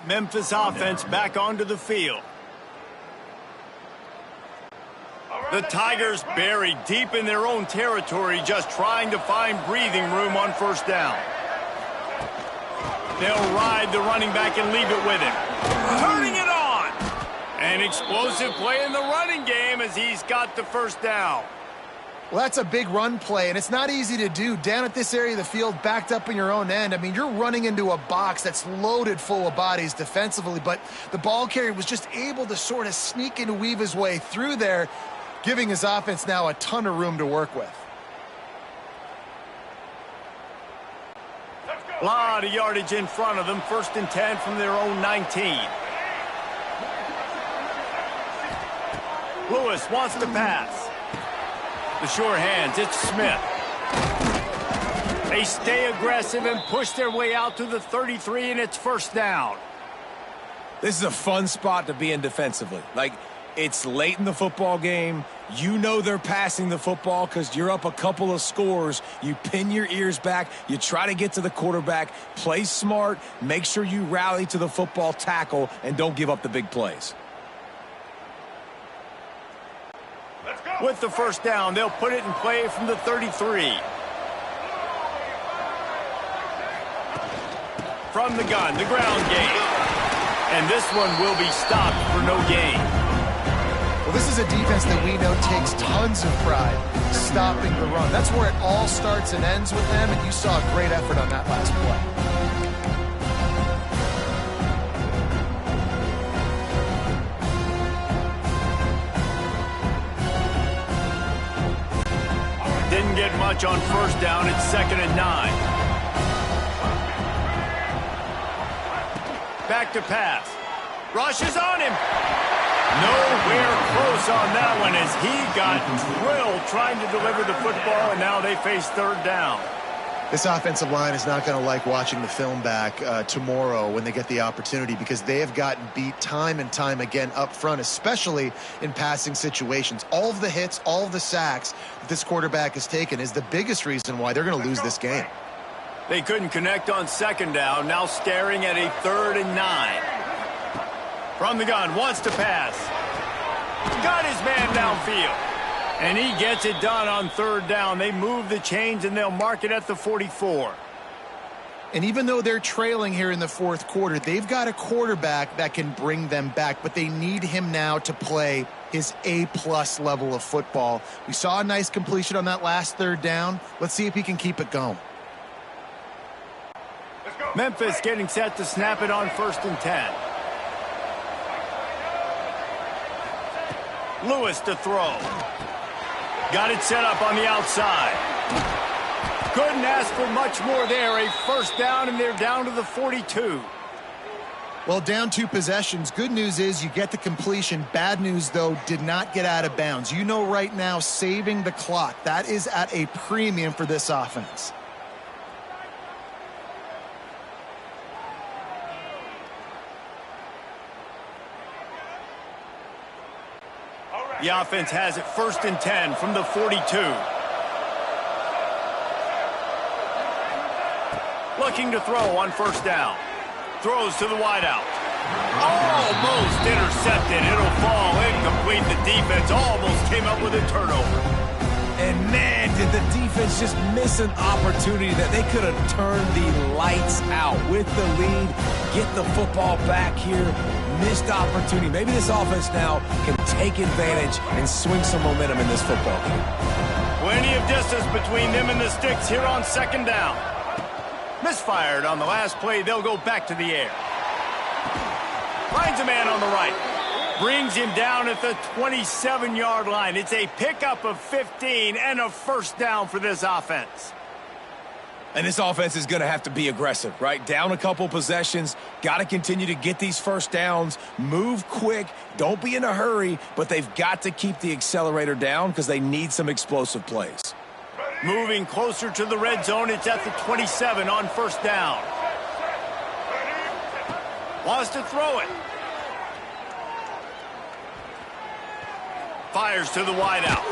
Memphis offense back onto the field. The Tigers buried deep in their own territory, just trying to find breathing room on first down. They'll ride the running back and leave it with him. Turning it on. An explosive play in the running game as he's got the first down. Well, that's a big run play, and it's not easy to do. Down at this area of the field, backed up in your own end. I mean, you're running into a box that's loaded full of bodies defensively, but the ball carrier was just able to sort of sneak and weave his way through there, giving his offense now a ton of room to work with. A lot of yardage in front of them. 1st and 10 from their own 19. Lewis wants to pass. The sure hands, it's Smith. They stay aggressive and push their way out to the 33, and it's 1st down. This is a fun spot to be in defensively. Like, it's late in the football game. You know they're passing the football because you're up a couple of scores. You pin your ears back. You try to get to the quarterback. Play smart. Make sure you rally to the football tackle and don't give up the big plays. With the 1st down, they'll put it in play from the 33. From the gun, the ground game. And this one will be stopped for no gain. Well, this is a defense that we know takes tons of pride stopping the run. That's where it all starts and ends with them, and you saw a great effort on that last play. Didn't get much on 1st down. It's 2nd and 9. Back to pass. Rush is on him. Nowhere close on that one as he got drilled trying to deliver the football, and now they face 3rd down. This offensive line is not going to like watching the film back tomorrow when they get the opportunity because they have gotten beat time and time again up front, especially in passing situations. All of the hits, all of the sacks that this quarterback has taken is the biggest reason why they're going to lose this game. They couldn't connect on 2nd down, now staring at a 3rd and 9. From the gun, wants to pass. Got his man downfield. And he gets it done on 3rd down. They move the chains, and they'll mark it at the 44. And even though they're trailing here in the 4th quarter, they've got a quarterback that can bring them back, but they need him now to play his A-plus level of football. We saw a nice completion on that last 3rd down. Let's see if he can keep it going. Memphis getting set to snap it on 1st and 10. Lewis to throw. Got it set up on the outside. Couldn't ask for much more there. A 1st down, and they're down to the 42. Well, down 2 possessions. Good news is you get the completion. Bad news, though, did not get out of bounds. You know right now, saving the clock. That is at a premium for this offense. The offense has it 1st and 10 from the 42. Looking to throw on 1st down. Throws to the wideout. Almost intercepted. It'll fall incomplete. The defense almost came up with a turnover. And man, did the defense just miss an opportunity that they could have turned the lights out with the lead, get the football back here. Missed opportunity. Maybe this offense now can take advantage and swing some momentum in this football game. Plenty of distance between them and the sticks here on 2nd down. Misfired on the last play. They'll go back to the air. Finds a man on the right. Brings him down at the 27-yard line. It's a pickup of 15 and a 1st down for this offense. And this offense is going to have to be aggressive, right? Down a couple possessions, got to continue to get these 1st downs, move quick, don't be in a hurry, but they've got to keep the accelerator down because they need some explosive plays. Moving closer to the red zone, it's at the 27 on 1st down. Wants to throw it. Fires to the wideout.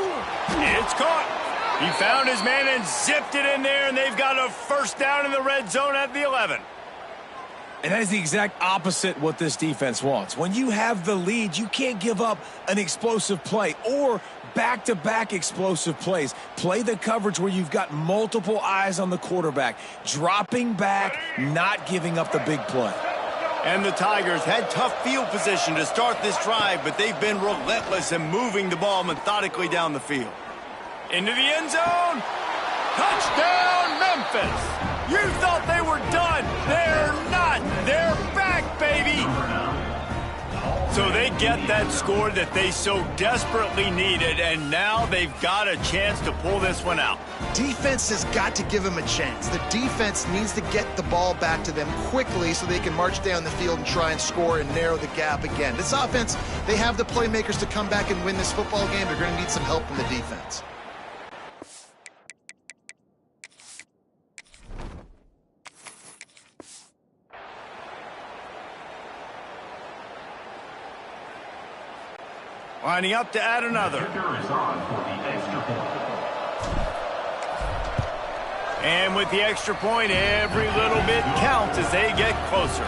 It's caught. He found his man and zipped it in there, and they've got a 1st down in the red zone at the 11. And that is the exact opposite what this defense wants. When you have the lead, you can't give up an explosive play or back-to-back explosive plays. Play the coverage where you've got multiple eyes on the quarterback, dropping back, not giving up the big play. And the Tigers had tough field position to start this drive, but they've been relentless in moving the ball methodically down the field. Into the end zone. Touchdown, Memphis. You thought they were done. They're not. They're back, baby. So they get that score that they so desperately needed, and now they've got a chance to pull this one out. Defense has got to give them a chance. The defense needs to get the ball back to them quickly so they can march down the field and try and score and narrow the gap again. This offense, they have the playmakers to come back and win this football game. They're going to need some help from the defense. Lining up to add another. And with the extra point, every little bit counts as they get closer.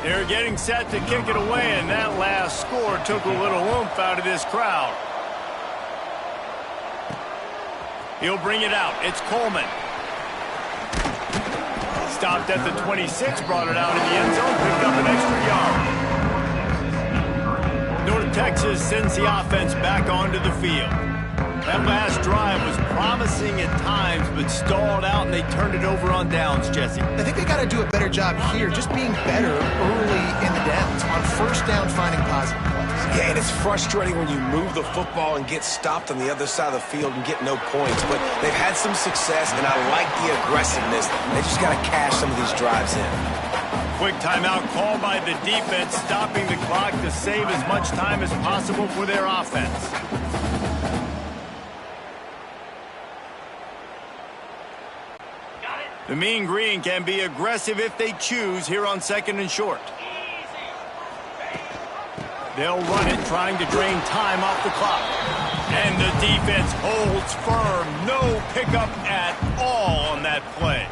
They're getting set to kick it away, and that last score took a little oomph out of this crowd. He'll bring it out. It's Coleman. Stopped at the 26, brought it out in the end zone, picked up an extra yard. North Texas sends the offense back onto the field. That last drive was promising at times, but stalled out, and they turned it over on downs, Jesse. I think they got to do a better job here, just being better early in the downs. On first down, finding positive plays. Yeah, and it's frustrating when you move the football and get stopped on the other side of the field and get no points. But they've had some success, and I like the aggressiveness. They just got to cash some of these drives in. Quick timeout called by the defense, stopping the clock to save as much time as possible for their offense. The Mean Green can be aggressive if they choose here on 2nd and short. They'll run it, trying to drain time off the clock. And the defense holds firm. No pickup at all on that play.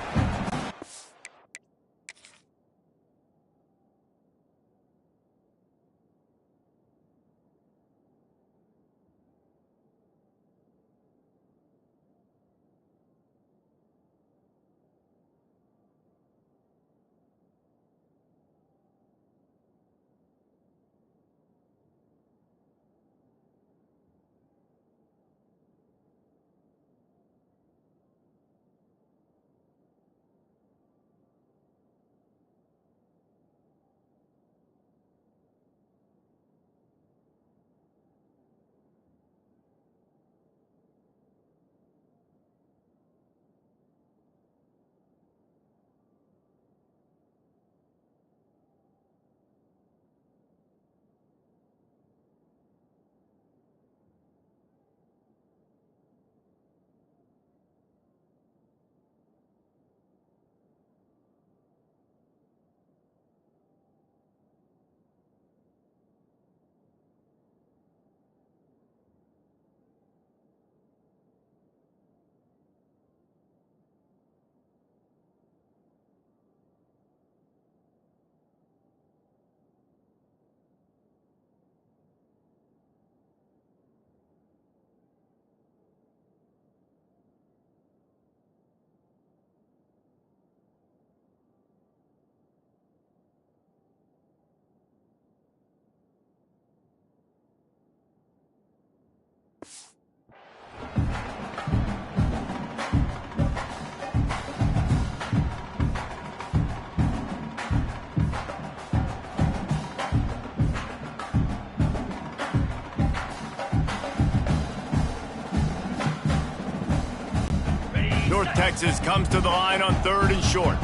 North Texas comes to the line on 3rd and short.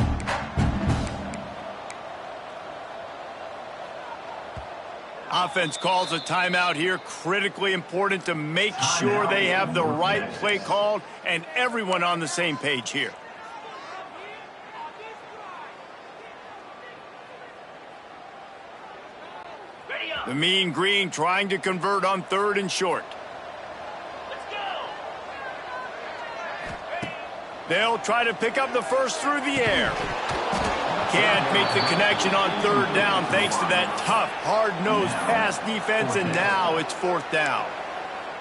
Offense calls a timeout here. Critically important to make sure they have the right play called and everyone on the same page here. The Mean Green trying to convert on 3rd and short. They'll try to pick up the first through the air. Can't make the connection on 3rd down thanks to that tough, hard-nosed pass defense, and now it's 4th down.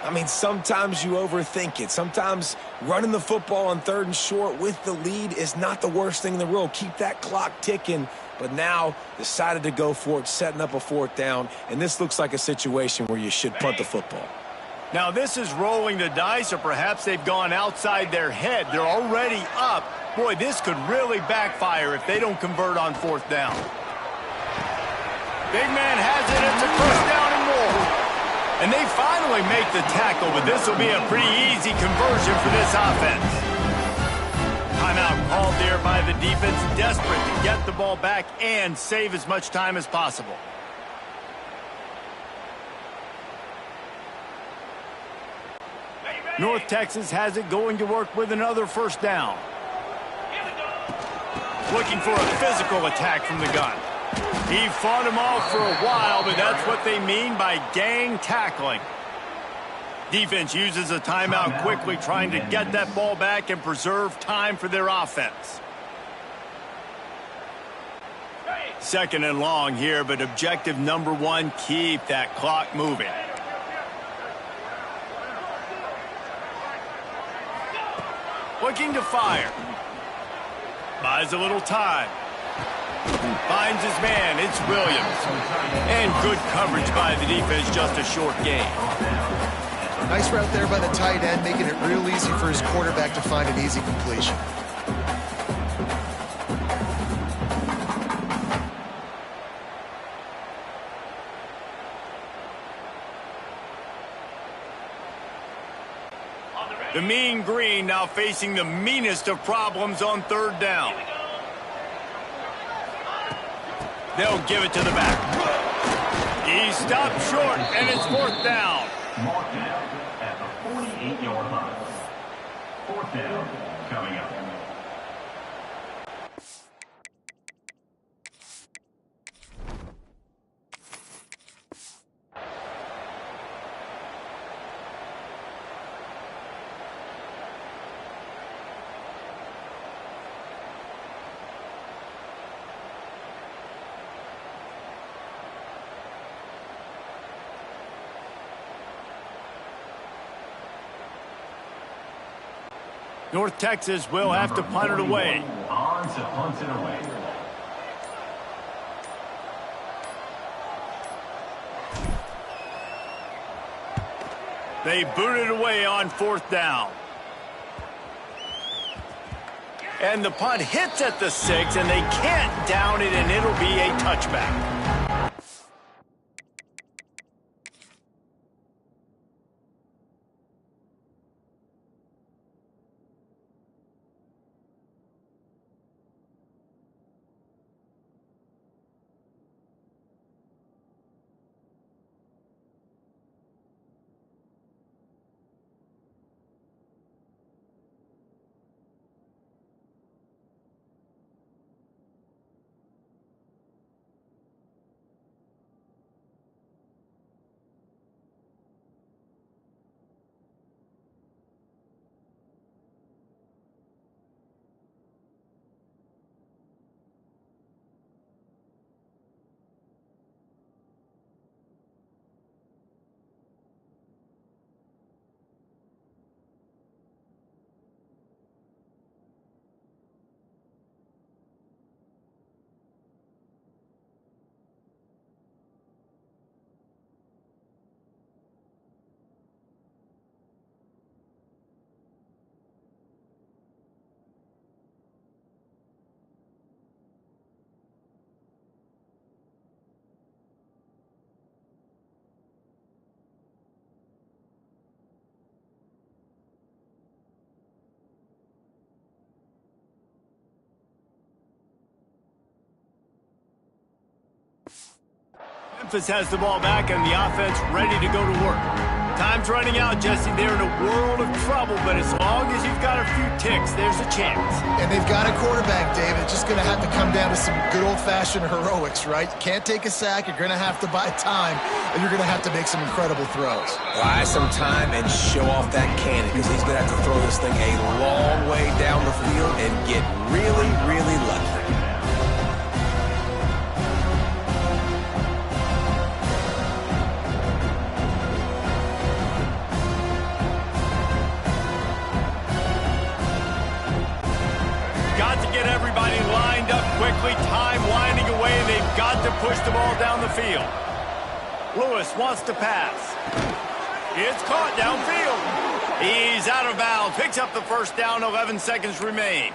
I mean, sometimes you overthink it. Sometimes running the football on 3rd and short with the lead is not the worst thing in the world. Keep that clock ticking. But now decided to go for it, setting up a 4th down, and this looks like a situation where you should punt the football. Now this is rolling the dice, or perhaps they've gone outside their head. They're already up. Boy, this could really backfire if they don't convert on 4th down. Big man has it. It's a 1st down and more. And they finally make the tackle, but this will be a pretty easy conversion for this offense. Timeout called there by the defense, desperate to get the ball back and save as much time as possible. North Texas has it, going to work with another 1st down. Looking for a physical attack from the gun. He fought him off for a while, but that's what they mean by gang tackling. Defense uses a timeout quickly, trying to get that ball back and preserve time for their offense. 2nd and long here, but objective number 1, keep that clock moving. Looking to fire. Buys a little time. Finds his man. It's Williams. And good coverage by the defense, just a short gain. Nice route there by the tight end, making it real easy for his quarterback to find an easy completion. The Mean Green now facing the meanest of problems on 3rd down. They'll give it to the back. He stopped short, and it's fourth down. Mark down at the 48-yard line. Fourth down coming up. North Texas will have to punt it away. On to punt it away. They boot it away on fourth down. And the punt hits at the 6, and they can't down it, and it'll be a touchback. Memphis has the ball back and the offense ready to go to work. Time's running out, Jesse. They're in a world of trouble, but as long as you've got a few ticks, there's a chance. And they've got a quarterback, David. It's just going to have to come down to some good old-fashioned heroics, right? You can't take a sack. You're going to have to buy time, and you're going to have to make some incredible throws. Buy some time and show off that cannon, because he's going to have to throw this thing a long way down the field and get really, really lucky. Quickly, time winding away. They've got to push the ball down the field. Lewis wants to pass. It's caught downfield. He's out of bounds. Picks up the first down. 11 seconds remain.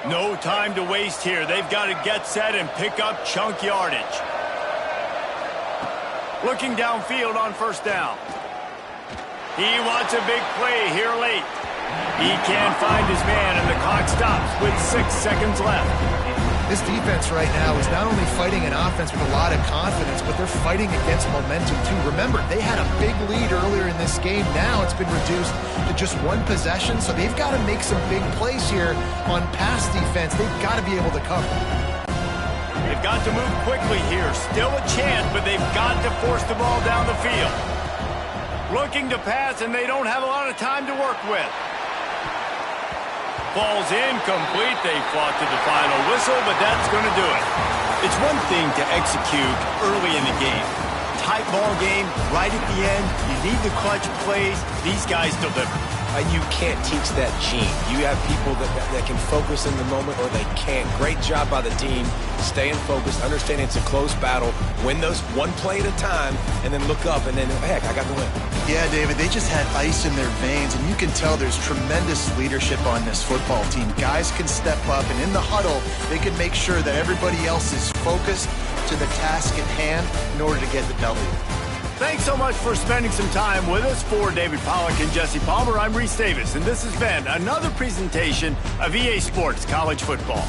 No time to waste here. They've got to get set and pick up chunk yardage. Looking downfield on first down. He wants a big play here late. He can't find his man, and the clock stops with 6 seconds left. This defense right now is not only fighting an offense with a lot of confidence, but they're fighting against momentum too. Remember, they had a big lead earlier in this game. Now it's been reduced to just one possession, so they've got to make some big plays here on pass defense. They've got to be able to cover. They've got to move quickly here. Still a chance, but they've got to force the ball down the field. Looking to pass, and they don't have a lot of time to work with. Ball's incomplete. They fought to the final whistle, but that's going to do it. It's one thing to execute early in the game. Tight ball game, right at the end. You need the clutch plays. These guys deliver. You can't teach that gene. You have people that can focus in the moment or they can't. Great job by the team, staying focused, understanding it's a close battle, win those one play at a time, and then look up and then, heck, I got the win. Yeah, David, they just had ice in their veins, and you can tell there's tremendous leadership on this football team. Guys can step up, and in the huddle, they can make sure that everybody else is focused to the task at hand in order to get the W. Thanks so much for spending some time with us. For David Pollack and Jesse Palmer, I'm Reese Davis, and this has been another presentation of EA Sports College Football.